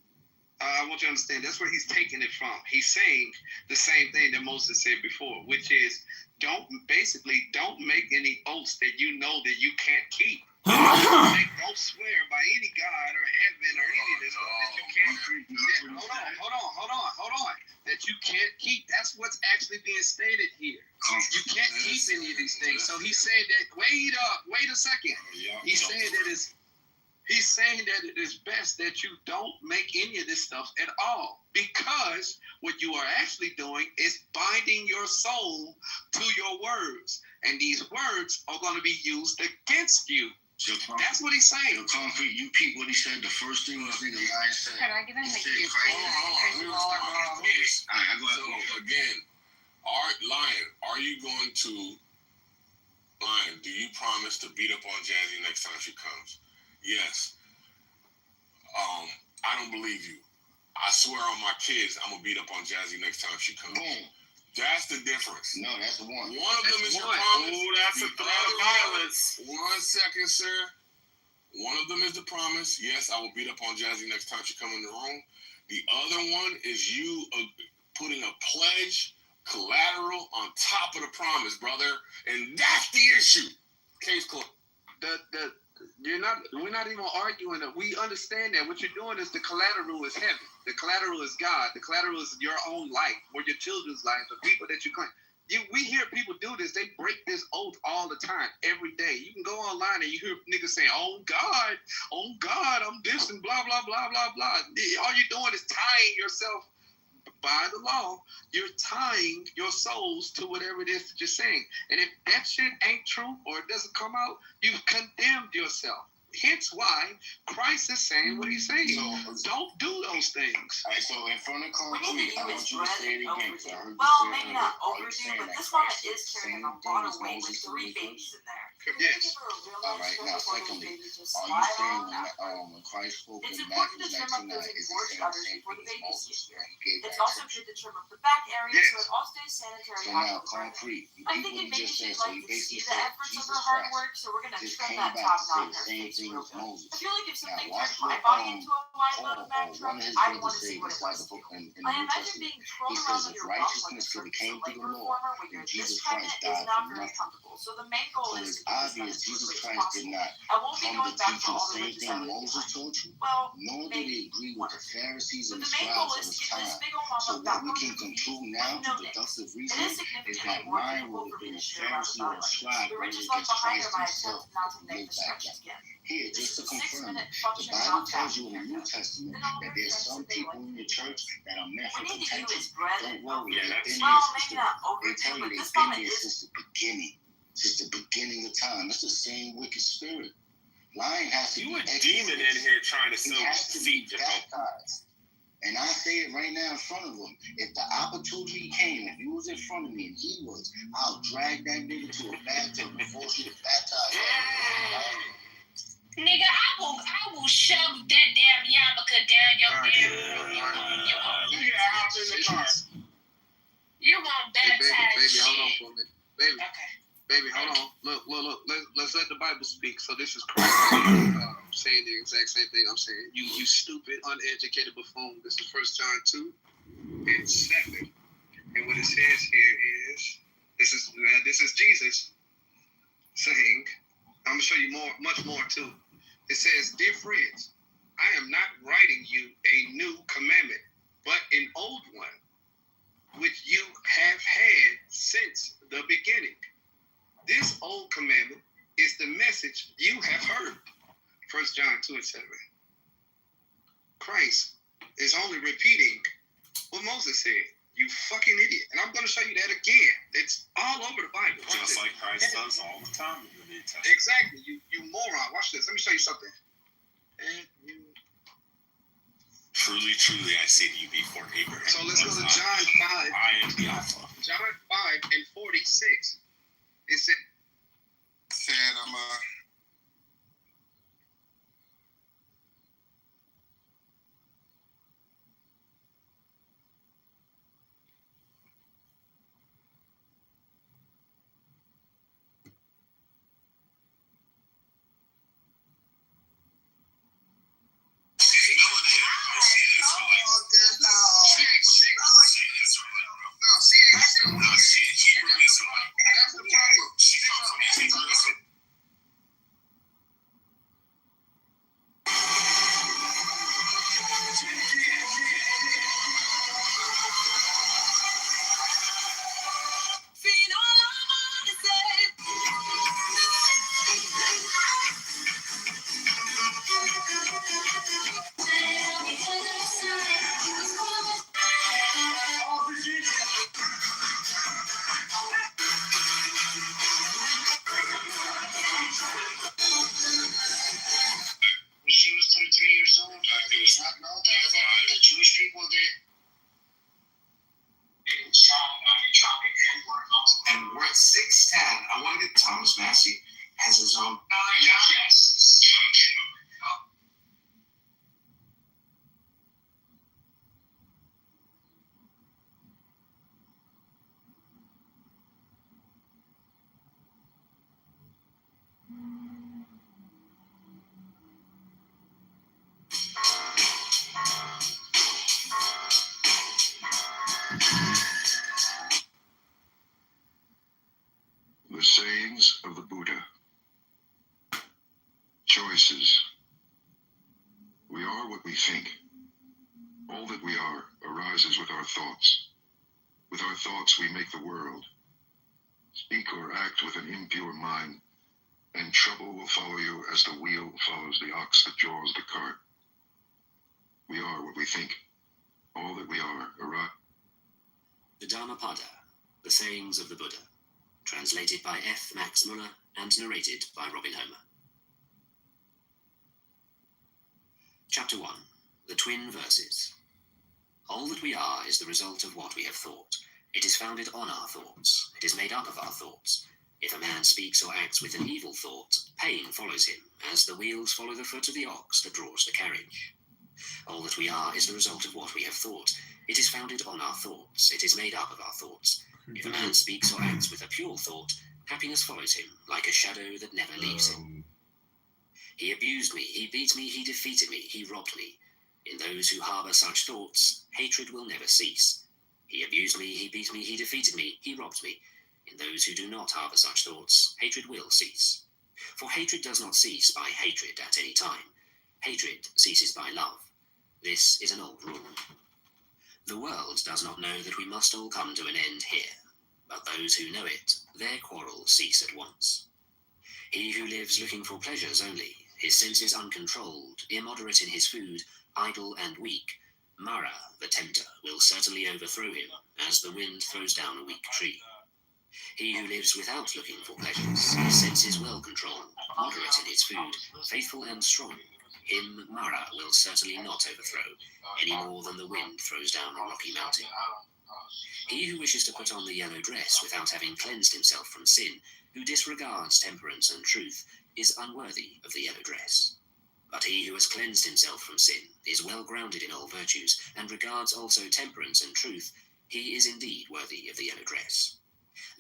I want you to understand that's where he's taking it from. He's saying the same thing that Moses said before, which is don't make any oaths that you know that you can't keep. Don't swear by any God or heaven or any of this stuff that you can't keep. Hold on. That you can't keep. That's what's actually being stated here. You can't keep any of these things. So he's saying that, wait a second. He's saying that it is best that you don't make any of this stuff at all, because what you are actually doing is binding your soul to your words, and these words are going to be used against you. That's what he's saying. Concrete, you peep what he said. The first thing this nigga Lion said. Can I get in the queue? Again, are you going to, Lion, do you promise to beat up on Jazzy next time she comes? Yes. I don't believe you. I swear on my kids, I'm going to beat up on Jazzy next time she comes. Boom. That's the difference. No, that's the one. One of them is your promise. Oh, that's a threat of violence. 1 second, sir. One of them is the promise. Yes, I will beat up on Jazzy next time she comes in the room. The other one is you putting a pledge, collateral on top of the promise, brother. And that's the issue. Case closed. We're not even arguing that. We understand that what you're doing is the collateral is heaven. The collateral is God. The collateral is your own life or your children's life, the people that you claim. We hear people do this. They break this oath all the time, every day. You can go online and you hear niggas saying, oh God, I'm this and blah, blah, blah, blah, blah. All you're doing is tying yourself by the law. You're tying your souls to whatever it is that you're saying. And if that shit ain't true or it doesn't come out, you've condemned yourself. Hence why Christ is saying what he's saying. So, don't do those things. All right, so in front of concrete, I want you to say it again. Well, maybe not overdue, but this one is carrying a lot of weight with 3 babies in there. Yes. All right, now secondly, are you saying when Christ spoke in Matthew 19:9, is he saying the same thing as Moses? It's also good to trim up the back area so it all stays sanitary. So now concrete, you I think people maybe just said, she'd so like you to see basically the said efforts of Jesus her hard Christ work, so we're going to just trim came that back top to say knot the in her same face thing real as good. Moses. I feel like if something Now watch turned my what body into a wide loaded back one truck, of his I brothers want to say see what it inside was. the book in I the New imagine Testament. being thrown He around says on if your bum like a righteousness could have circus came labor through the law, reformer when then you're Jesus this Christ pregnant is died not for very nothing. comfortable. So the main goal So is it's to keep this obvious as Jesus quickly as Christ did possible. not I won't be come going to back teach to you the all the same riches thing I leave Moses behind. taught you, Well, nor did maybe he agree with the Pharisees but and the the main scribes goal of is his to get this time. big old mama So back what we on can her feet conclude with now, no the deductive It reasoning, is is significantly that more Ryan difficult would for have me been to a share about Pharisee or a the scribe The rather riches than left behind Christ are my himself attempt not to who make lived back distractions then. again. Here, This just is to a confirm 6-minute it, the function Bible not tells you in the vacuum New haircut. Testament Then all that the there's friends some that they people like in to your do. church that are meant We for need to do contention. is bread Don't and worry, milk. they've been Well, there since maybe not they overdue, tell you but they've this been mama there is. since the beginning of time. It's the same wicked spirit. Lion has to You be a demon in here trying to he sow has to be seed, Jacob. baptized. And I say it right now in front of him. If the opportunity came, if he was in front of me and he was, I'll drag that nigga to a bathtub and force you to baptize him. Nigga, I will shove that damn yarmulke down your damn throat. You won't baptize baby, hold on shit. for a minute. Baby. Okay. Baby, hold on. Look. Let's let the Bible speak. So this is Christ saying the exact same thing I'm saying. You stupid, uneducated buffoon. This is 1 John 2:7. And what it says here is, this is Jesus saying, I'm going to show you much more too. It says, dear friends, I am not writing you a new commandment, but an old one, which you have had since the beginning. This old commandment is the message you have heard. 1 John 2:7. Christ is only repeating what Moses said. You fucking idiot. And I'm going to show you that again. It's all over the Bible. Just like Christ does all the time in the New Testament. Exactly. You moron. Watch this. Let me show you something. Truly, truly, I say to you before Abraham. So let's go to John 5. I am the Alpha. John 5:46. It said, she was 33 years old. It was not known that the Jewish people did. And we're at 6:10. I want to get Thomas Massey has his own. Yes. The sayings of the Buddha. Choices. We are what we think. All that we are arises with our thoughts. With our thoughts we make the world. Speak or act with an impure mind, and trouble will follow you as the wheel follows the ox that draws the cart. We are what we think. All that we are arises. The Dhammapada, The Sayings of the Buddha, translated by F. Max Muller and narrated by Robin Homer. Chapter 1. The Twin Verses. All that we are is the result of what we have thought. It is founded on our thoughts. It is made up of our thoughts. If a man speaks or acts with an evil thought, pain follows him, as the wheels follow the foot of the ox that draws the carriage. All that we are is the result of what we have thought. It is founded on our thoughts. It is made up of our thoughts. If a man speaks or acts with a pure thought, happiness follows him, like a shadow that never leaves him. He abused me, he beat me, he defeated me, he robbed me. In those who harbor such thoughts, hatred will never cease. He abused me, he beat me, he defeated me, he robbed me. In those who do not harbor such thoughts, hatred will cease. For hatred does not cease by hatred at any time. Hatred ceases by love. This is an old rule. The world does not know that we must all come to an end here, but those who know it, their quarrels cease at once. He who lives looking for pleasures only, his senses uncontrolled, immoderate in his food, idle and weak, Mara, the tempter, will certainly overthrow him, as the wind throws down a weak tree. He who lives without looking for pleasures, his senses well controlled, moderate in his food, faithful and strong, him Mara will certainly not overthrow, any more than the wind throws down a rocky mountain. He who wishes to put on the yellow dress without having cleansed himself from sin, who disregards temperance and truth, is unworthy of the yellow dress. But he who has cleansed himself from sin is well grounded in all virtues, and regards also temperance and truth. He is indeed worthy of the yellow dress.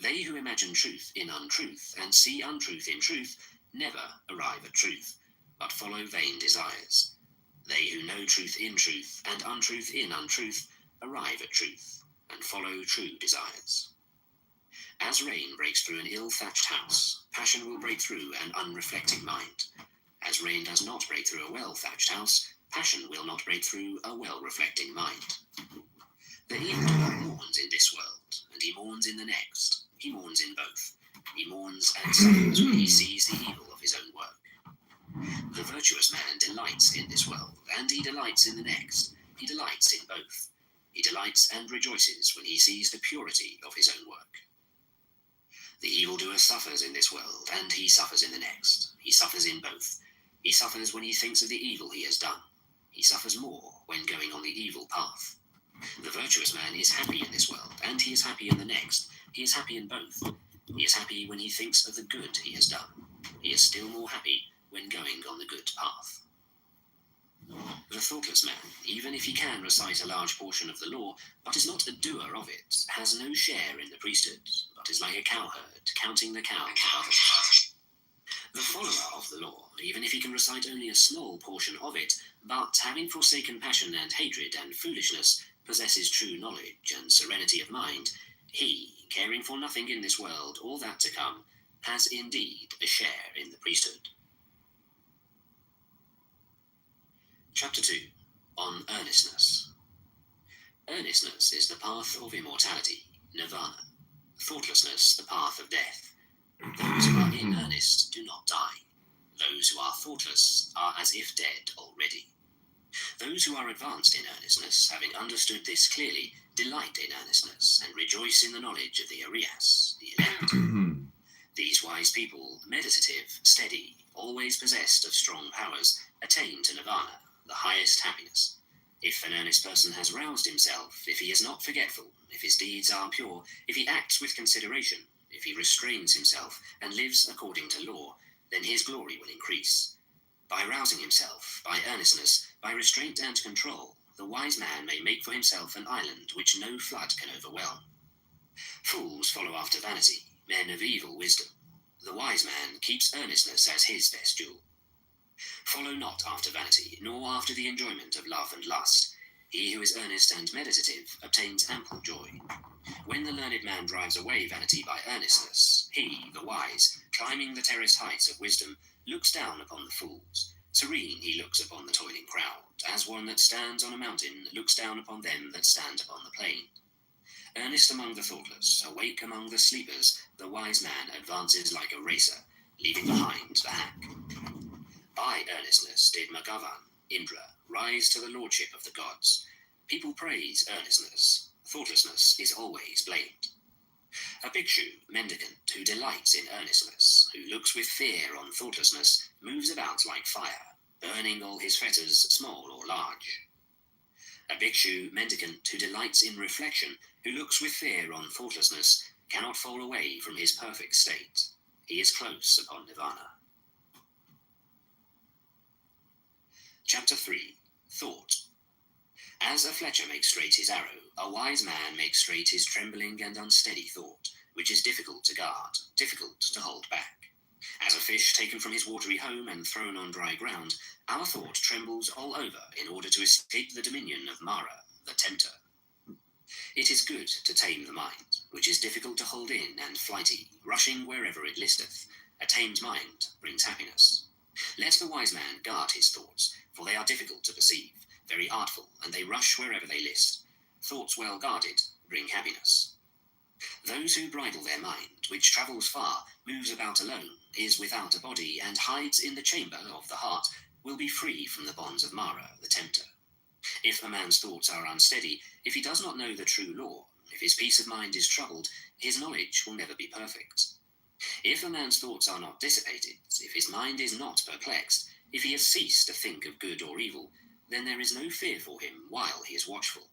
They who imagine truth in untruth, and see untruth in truth, never arrive at truth, but follow vain desires. They who know truth in truth, and untruth in untruth, arrive at truth, and follow true desires. As rain breaks through an ill-thatched house, passion will break through an unreflecting mind. As rain does not break through a well-thatched house, passion will not break through a well-reflecting mind. The evildoer mourns in this world, and he mourns in the next. He mourns in both. He mourns and suffers when he sees the evil of his own work. The virtuous man delights in this world, and he delights in the next. He delights in both. He delights and rejoices when he sees the purity of his own work. The evildoer suffers in this world, and he suffers in the next. He suffers in both. He suffers when he thinks of the evil he has done. He suffers more when going on the evil path. The virtuous man is happy in this world, and he is happy in the next. He is happy in both. He is happy when he thinks of the good he has done. He is still more happy when going on the good path. The thoughtless man, even if he can recite a large portion of the law, but is not a doer of it, has no share in the priesthood, but is like a cowherd, counting the cows of others. The follower of the law, even if he can recite only a small portion of it, but having forsaken passion and hatred and foolishness, possesses true knowledge and serenity of mind, he, caring for nothing in this world or that to come, has indeed a share in the priesthood. Chapter 2. On Earnestness. Earnestness is the path of immortality, nirvana. Thoughtlessness, the path of death. Those who are in earnest do not die. Those who are thoughtless are as if dead already. Those who are advanced in earnestness, having understood this clearly, delight in earnestness, and rejoice in the knowledge of the Arias, the elect. These wise people, meditative, steady, always possessed of strong powers, attain to nirvana, the highest happiness. If an earnest person has roused himself, if he is not forgetful, if his deeds are pure, if he acts with consideration, if he restrains himself and lives according to law, then his glory will increase. By rousing himself, by earnestness, by restraint and control, the wise man may make for himself an island which no flood can overwhelm. Fools follow after vanity, men of evil wisdom. The wise man keeps earnestness as his best jewel. Follow not after vanity, nor after the enjoyment of love and lust. He who is earnest and meditative obtains ample joy. When the learned man drives away vanity by earnestness, he, the wise, climbing the terrace heights of wisdom, looks down upon the fools. Serene he looks upon the toiling crowd, as one that stands on a mountain looks down upon them that stand upon the plain. Earnest among the thoughtless, awake among the sleepers, the wise man advances like a racer, leaving behind the hack. By earnestness did Magavan, Indra, rise to the lordship of the gods. People praise earnestness. Thoughtlessness is always blamed. A bhikshu, mendicant, who delights in earnestness, who looks with fear on thoughtlessness, moves about like fire, burning all his fetters, small or large. A bhikshu, mendicant, who delights in reflection, who looks with fear on thoughtlessness, cannot fall away from his perfect state. He is close upon nirvana. Chapter 3. Thought. As a fletcher makes straight his arrow, a wise man makes straight his trembling and unsteady thought, which is difficult to guard, difficult to hold back. As a fish taken from his watery home and thrown on dry ground, our thought trembles all over in order to escape the dominion of Mara, the tempter. It is good to tame the mind, which is difficult to hold in and flighty, rushing wherever it listeth. A tamed mind brings happiness. Let the wise man guard his thoughts, for they are difficult to perceive, very artful, and they rush wherever they list. Thoughts well guarded bring happiness. Those who bridle their mind, which travels far, moves about alone, is without a body, and hides in the chamber of the heart, will be free from the bonds of Mara, the tempter. If a man's thoughts are unsteady, if he does not know the true law, if his peace of mind is troubled, his knowledge will never be perfect. If a man's thoughts are not dissipated, if his mind is not perplexed, if he has ceased to think of good or evil, then there is no fear for him while he is watchful.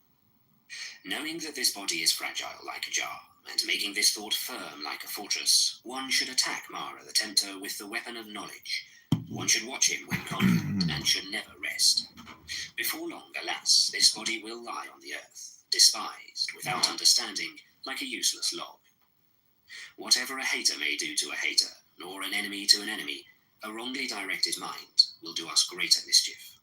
Knowing that this body is fragile like a jar, and making this thought firm like a fortress, one should attack Mara the tempter with the weapon of knowledge. One should watch him when confident, and should never rest. Before long, alas, this body will lie on the earth, despised, without understanding, like a useless log. Whatever a hater may do to a hater, nor an enemy to an enemy, a wrongly directed mind will do us greater mischief.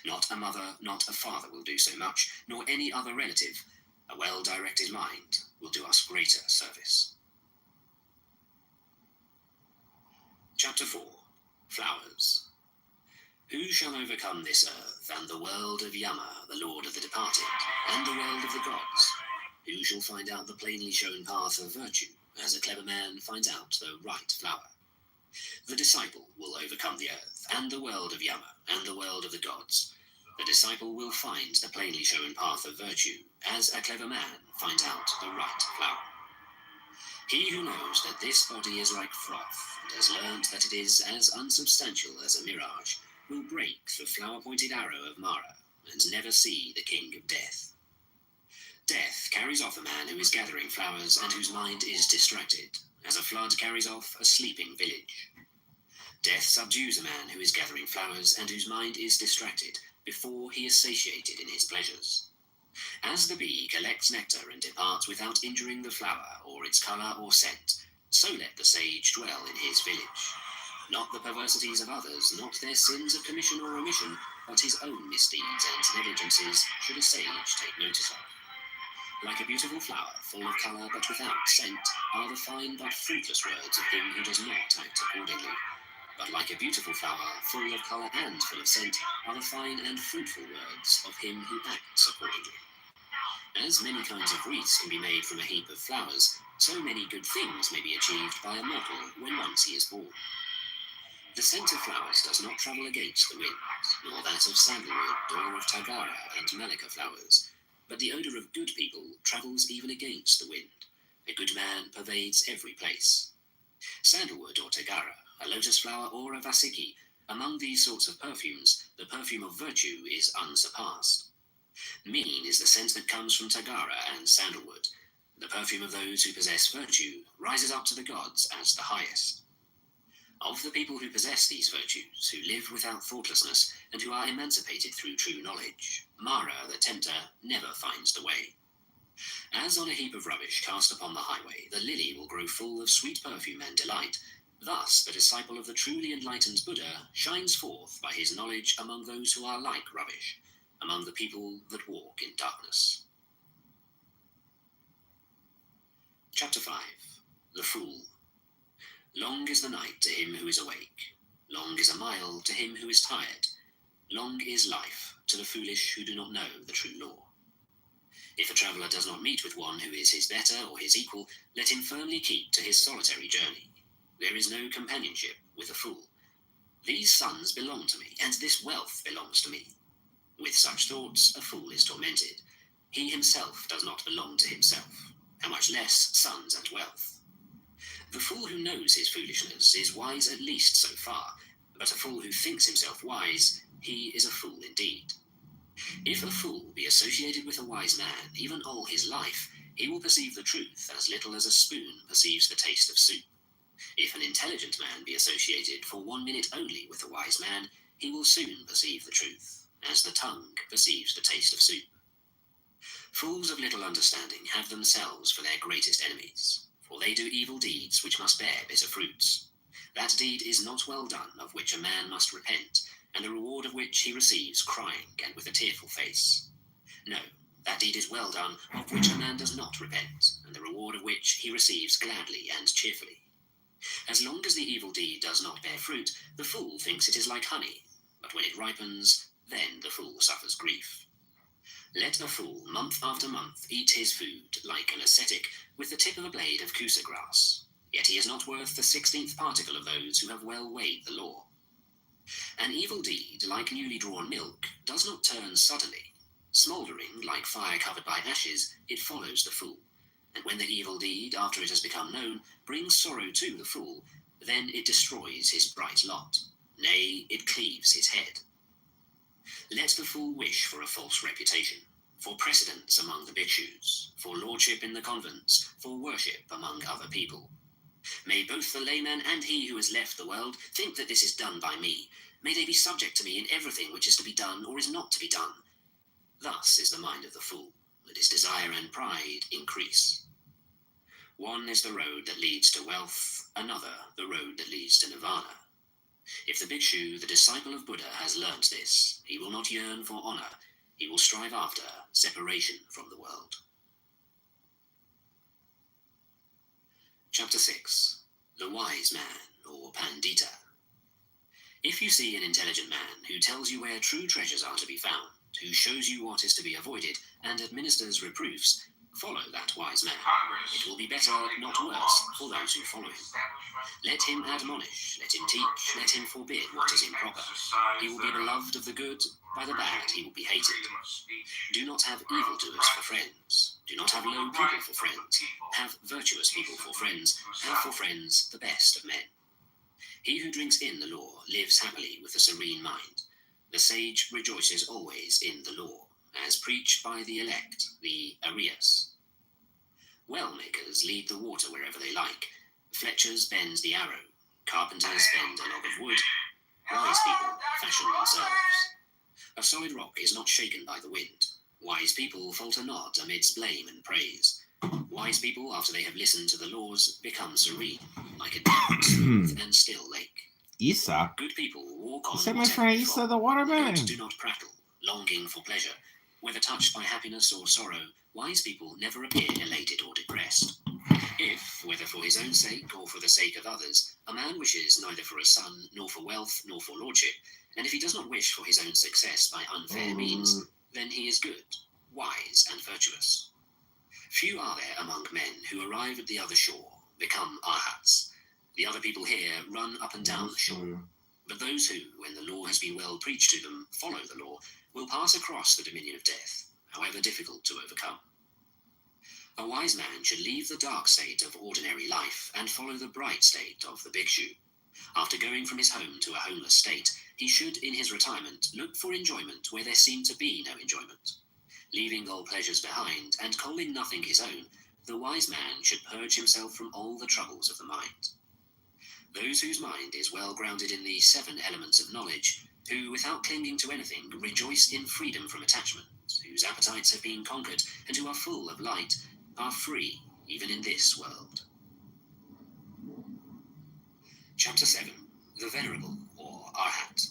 Not a mother, not a father will do so much, nor any other relative. A well-directed mind will do us greater service. Chapter 4. Flowers. Who shall overcome this earth, and the world of Yama, the lord of the departed, and the world of the gods? Who shall find out the plainly shown path of virtue, as a clever man finds out the right flower? The disciple will overcome the earth, and the world of Yama, and the world of the gods. The disciple will find the plainly shown path of virtue, as a clever man finds out the right flower. He who knows that this body is like froth, and has learnt that it is as unsubstantial as a mirage, will break the flower-pointed arrow of Mara, and never see the king of death. Death carries off a man who is gathering flowers, and whose mind is distracted, as a flood carries off a sleeping village. Death subdues a man who is gathering flowers, and whose mind is distracted, before he is satiated in his pleasures. As the bee collects nectar and departs without injuring the flower, or its colour or scent, so let the sage dwell in his village. Not the perversities of others, not their sins of commission or omission, but his own misdeeds and negligences should a sage take notice of. Like a beautiful flower, full of colour but without scent, are the fine but fruitless words of him who does not act accordingly. But like a beautiful flower, full of colour and full of scent, are the fine and fruitful words of him who acts accordingly. As many kinds of wreaths can be made from a heap of flowers, so many good things may be achieved by a mortal when once he is born. The scent of flowers does not travel against the wind, nor that of sandalwood or of tagara and malika flowers, but the odour of good people travels even against the wind. A good man pervades every place. Sandalwood or tagara, a lotus flower or a vasiki, among these sorts of perfumes, the perfume of virtue is unsurpassed. Mean is the scent that comes from tagara and sandalwood. The perfume of those who possess virtue rises up to the gods as the highest. Of the people who possess these virtues, who live without thoughtlessness, and who are emancipated through true knowledge, Mara, the tempter, never finds the way. As on a heap of rubbish cast upon the highway, the lily will grow full of sweet perfume and delight, thus the disciple of the truly enlightened Buddha shines forth by his knowledge among those who are like rubbish, among the people that walk in darkness. Chapter 5. The Fool. Long is the night to him who is awake. Long is a mile to him who is tired. Long is life to the foolish who do not know the true law. If a traveller does not meet with one who is his better or his equal, let him firmly keep to his solitary journey. There is no companionship with a fool. These sons belong to me, and this wealth belongs to me. With such thoughts, a fool is tormented. He himself does not belong to himself, how much less sons and wealth. The fool who knows his foolishness is wise at least so far, but a fool who thinks himself wise, he is a fool indeed. If a fool be associated with a wise man, even all his life, he will perceive the truth as little as a spoon perceives the taste of soup. If an intelligent man be associated for 1 minute only with a wise man, he will soon perceive the truth, as the tongue perceives the taste of soup. Fools of little understanding have themselves for their greatest enemies, for they do evil deeds which must bear bitter fruits. That deed is not well done, of which a man must repent, and the reward of which he receives crying and with a tearful face. No, that deed is well done, of which a man does not repent, and the reward of which he receives gladly and cheerfully. As long as the evil deed does not bear fruit, the fool thinks it is like honey, but when it ripens, then the fool suffers grief. Let a fool, month after month, eat his food, like an ascetic, with the tip of a blade of kusa grass, yet he is not worth the 16th particle of those who have well weighed the law. An evil deed, like newly drawn milk, does not turn suddenly. Smouldering, like fire covered by ashes, it follows the fool. And when the evil deed, after it has become known, brings sorrow to the fool, then it destroys his bright lot. Nay, it cleaves his head. Let the fool wish for a false reputation, for precedence among the bhikshus, for lordship in the convents, for worship among other people. May both the layman and he who has left the world think that this is done by me. May they be subject to me in everything which is to be done or is not to be done. Thus is the mind of the fool, that his desire and pride increase. One is the road that leads to wealth, another the road that leads to nirvana. If the bhikshu, the disciple of Buddha, has learnt this, he will not yearn for honor, he will strive after separation from the world. Chapter 6. The Wise Man, or Pandita. If you see an intelligent man who tells you where true treasures are to be found, who shows you what is to be avoided, and administers reproofs, follow that wise man. It will be better, not worse, for those who follow him. Let him admonish, let him teach, let him forbid what is improper. He will be beloved of the good, by the bad he will be hated. Do not have evildoers for friends. Do not have low people for friends. Have virtuous people for friends. Have for friends the best of men. He who drinks in the law lives happily with a serene mind. The sage rejoices always in the law, as preached by the elect, the Arias. Well makers lead the water wherever they like. Fletchers bend the arrow. Carpenters bend a log of wood. Wise people fashion themselves. A solid rock is not shaken by the wind. Wise people falter not amidst blame and praise. Wise people, after they have listened to the laws, become serene, like a deep, smooth and still lake. Isa. Good people walk on. Is that my friend Isa the waterman? Do not prattle, longing for pleasure. Whether touched by happiness or sorrow, wise people never appear elated or depressed. If, whether for his own sake or for the sake of others, a man wishes neither for a son, nor for wealth, nor for lordship, and if he does not wish for his own success by unfair means, then he is good, wise, and virtuous. Few are there among men who arrive at the other shore, become arhats. The other people here run up and down the shore. But those who, when the law has been well preached to them, follow the law, will pass across the dominion of death, however difficult to overcome. A wise man should leave the dark state of ordinary life and follow the bright state of the bhikshu. After going from his home to a homeless state, he should, in his retirement, look for enjoyment where there seemed to be no enjoyment. Leaving all pleasures behind and calling nothing his own, the wise man should purge himself from all the troubles of the mind. Those whose mind is well grounded in the 7 elements of knowledge, who, without clinging to anything, rejoice in freedom from attachment, whose appetites have been conquered, and who are full of light, are free even in this world. Chapter 7. The Venerable, or Arhat.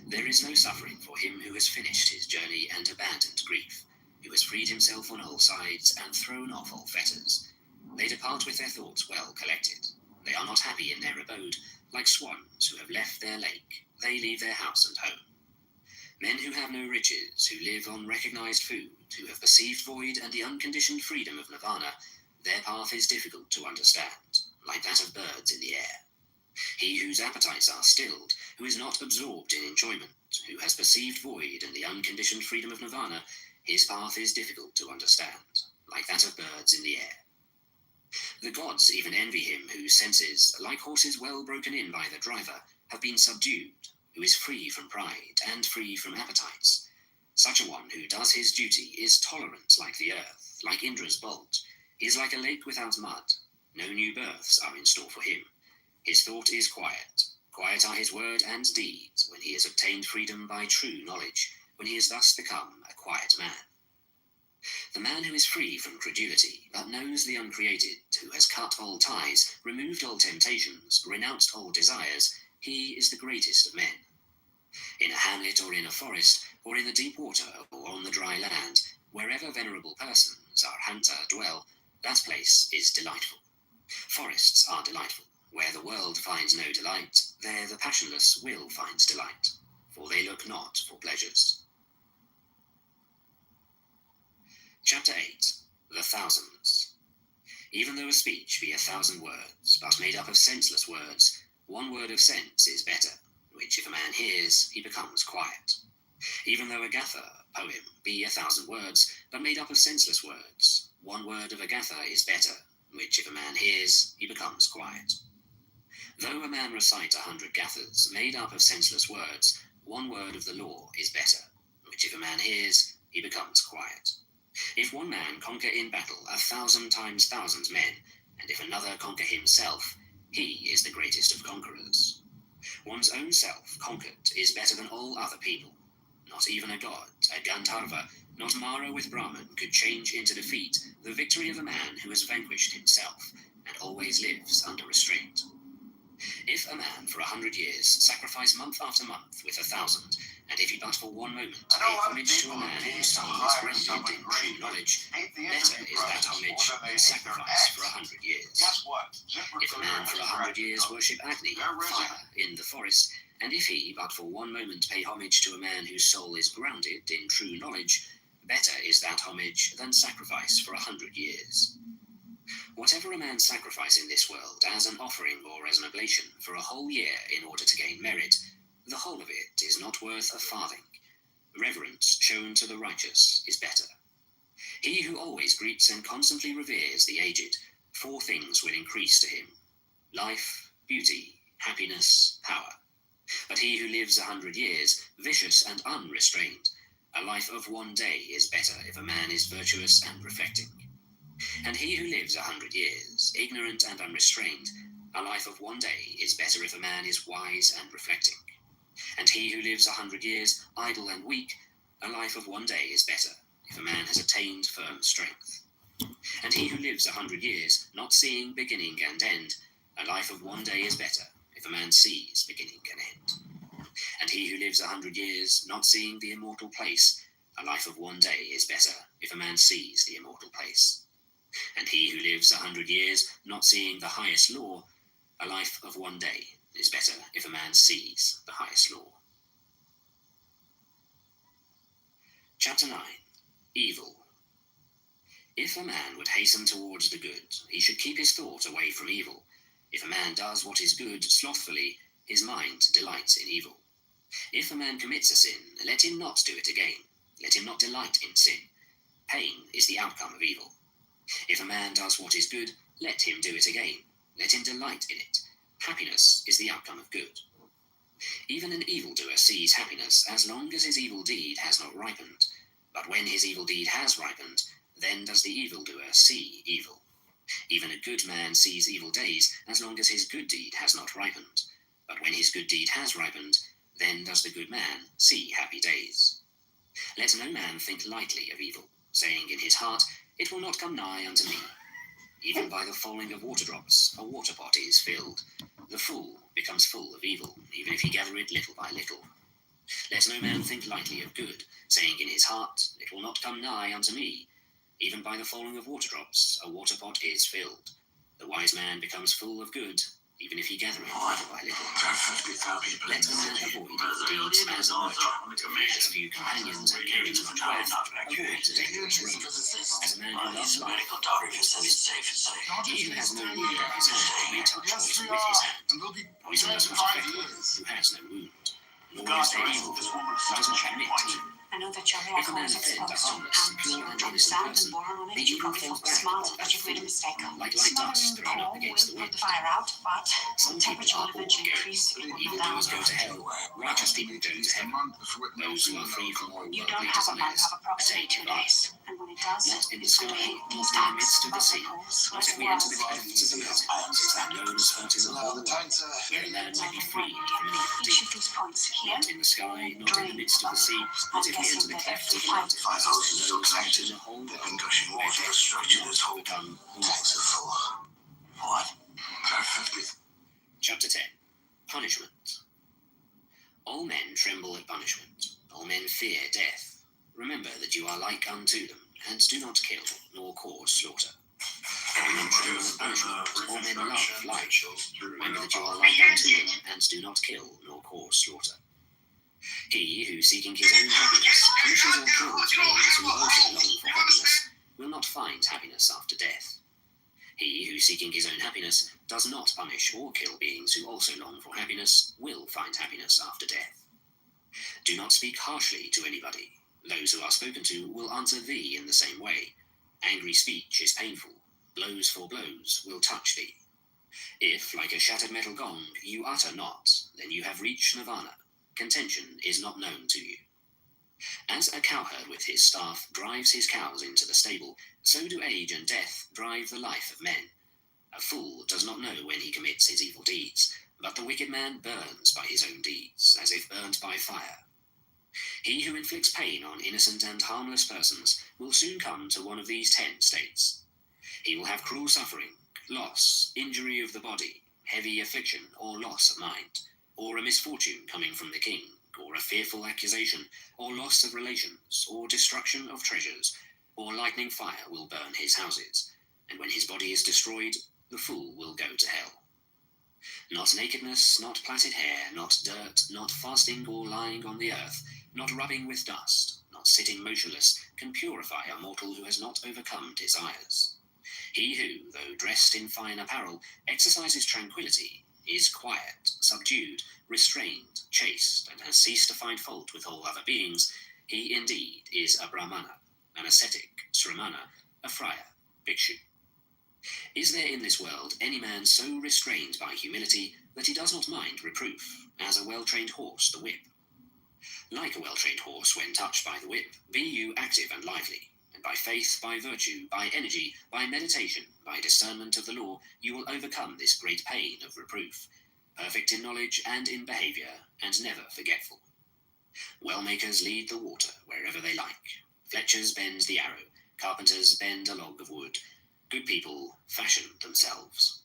There is no suffering for him who has finished his journey and abandoned grief, who has freed himself on all sides and thrown off all fetters. They depart with their thoughts well collected. They are not happy in their abode, like swans who have left their lake. They leave their house and home. Men who have no riches, who live on recognized food, who have perceived void and the unconditioned freedom of nirvana, their path is difficult to understand, like that of birds in the air. He whose appetites are stilled, who is not absorbed in enjoyment, who has perceived void and the unconditioned freedom of nirvana, his path is difficult to understand, like that of birds in the air. The gods even envy him whose senses, like horses well broken in by the driver, have been subdued, who is free from pride and free from appetites. Such a one who does his duty is tolerant like the earth, like Indra's bolt. He is like a lake without mud. No new births are in store for him. His thought is quiet. Quiet are his word and deed, when he has obtained freedom by true knowledge, when he has thus become a quiet man. The man who is free from credulity, but knows the uncreated, who has cut all ties, removed all temptations, renounced all desires, he is the greatest of men. In a hamlet or in a forest, or in the deep water or on the dry land, wherever venerable persons, Arhanta, dwell, that place is delightful. Forests are delightful. Where the world finds no delight, there the passionless will finds delight, for they look not for pleasures. Chapter 8. The Thousands. Even though a speech be 1,000 words, but made up of senseless words, one word of sense is better, which if a man hears, he becomes quiet. Even though a gatha, poem, be 1,000 words, but made up of senseless words, one word of a gatha is better, which if a man hears, he becomes quiet. Though a man recite 100 gathas, made up of senseless words, one word of the law is better, which if a man hears, he becomes quiet. If one man conquer in battle 1,000 times thousands men, and if another conquer himself, he is the greatest of conquerors. One's own self conquered is better than all other people. Not even a god, a Gandharva, not Mara with Brahman could change into defeat the victory of a man who has vanquished himself and always lives under restraint. If a man for 100 years sacrifice month after month with 1,000, and if he but for one moment pay homage to a man whose soul is grounded in true knowledge, better is that homage than sacrifice for 100 years. If a man for 100 years worship Agni, fire, in the forest, and if he but for one moment pay homage to a man whose soul is grounded in true knowledge, better is that homage than sacrifice for 100 years. Whatever a man sacrifice in this world as an offering or as an oblation for a whole year in order to gain merit, the whole of it is not worth a farthing. Reverence shown to the righteous is better. He who always greets and constantly reveres the aged, 4 things will increase to him: life, beauty, happiness, power. But he who lives 100 years, vicious and unrestrained, a life of one day is better if a man is virtuous and reflecting. And he who lives 100 years, ignorant and unrestrained, a life of one day is better if a man is wise and reflecting. And he who lives 100 years, idle and weak, a life of one day is better if a man has attained firm strength. And he who lives 100 years, not seeing beginning and end, a life of one day is better if a man sees beginning and end. And he who lives 100 years, not seeing the immortal place, a life of one day is better if a man sees the immortal place. And he who lives 100 years, not seeing the highest law, a life of one day is better if a man sees the highest law. Chapter 9. Evil. If a man would hasten towards the good, he should keep his thought away from evil. If a man does what is good slothfully, his mind delights in evil. If a man commits a sin, let him not do it again. Let him not delight in sin. Pain is the outcome of evil. If a man does what is good, let him do it again. Let him delight in it. Happiness is the outcome of good. Even an evildoer sees happiness as long as his evil deed has not ripened. But when his evil deed has ripened, then does the evildoer see evil. Even a good man sees evil days as long as his good deed has not ripened. But when his good deed has ripened, then does the good man see happy days. Let no man think lightly of evil, saying in his heart, "It will not come nigh unto me." Even by the falling of water drops, a water pot is filled. The fool becomes full of evil, even if he gather it little by little. Let no man think lightly of good, saying in his heart, "It will not come nigh unto me." Even by the falling of water drops, a water pot is filled. The wise man becomes full of good, even if he gather it little by little. Let a man avoid evil deeds as a merchant, as few companions and carries much wealth, avoid the dangerous road. As a man who loves life, avoids poison. He who has no wound on his hand may touch poison with his hand. Poison does not affect one who has no wound. Nor is there evil for one who does not commit evil. I know that your miracle If a man is offend a exposed. harmless, pure and innocent person, the evil falls back Smart, upon but that you've made a fool, mistake. like light dust thrown up against the Will wind. put the fire out, but Some the people temperature are will all eventually good. increase. It will melt Evildoers down. go to hell. Righteous people go to heaven. Those who are free from all You worldly don't have a month, desires have approximately attain 2 nirvana. days. And when it does, Not in the it's sky, going to hit not these in the tanks, midst of the sea, pools, not if we enter the clefts of the mountains, that no spot in the whole world, where a man may be freed from an evil each deed. of these points here, Not in the sky, not in the midst of the sea, I'm not if we enter guessing the that clefts every of the fight mountains, where no spot in the whole world, where death cannot become alive. What? Perfectly. Chapter 10. Punishment. All men tremble at punishment. All men fear death. Remember that you are like unto them, and do not kill, nor cause slaughter. All men tremble at punishment. All men love life. Remember that you are like unto them, and do not kill, nor cause slaughter. He who, seeking his own happiness, punishes or kills beings who also long for happiness, will not find happiness after death. He who, seeking his own happiness, does not punish or kill beings who also long for happiness, will find happiness after death. Do not speak harshly to anybody. Those who are spoken to will answer thee in the same way. Angry speech is painful. Blows for blows will touch thee. If, like a shattered metal gong, you utter not, then you have reached nirvana. Contention is not known to you. As a cowherd with his staff drives his cows into the stable, so do age and death drive the life of men. A fool does not know when he commits his evil deeds, but the wicked man burns by his own deeds, as if burnt by fire. He who inflicts pain on innocent and harmless persons will soon come to one of these 10 states. He will have cruel suffering, loss, injury of the body, heavy affliction or loss of mind, or a misfortune coming from the king, or a fearful accusation, or loss of relations, or destruction of treasures, or lightning fire will burn his houses, and when his body is destroyed, the fool will go to hell. Not nakedness, not plaited hair, not dirt, not fasting or lying on the earth, not rubbing with dust, not sitting motionless, can purify a mortal who has not overcome desires. He who, though dressed in fine apparel, exercises tranquility, is quiet, subdued, restrained, chaste, and has ceased to find fault with all other beings, he indeed is a Brahmana, an ascetic, Sramana, a friar, bhikshu. Is there in this world any man so restrained by humility that he does not mind reproof, as a well-trained horse the whip? Like a well-trained horse when touched by the whip, be you active and lively, and by faith, by virtue, by energy, by meditation, by discernment of the law, you will overcome this great pain of reproof, perfect in knowledge and in behaviour, and never forgetful. Well-makers lead the water wherever they like. Fletchers bend the arrow, carpenters bend a log of wood. Good people fashion themselves.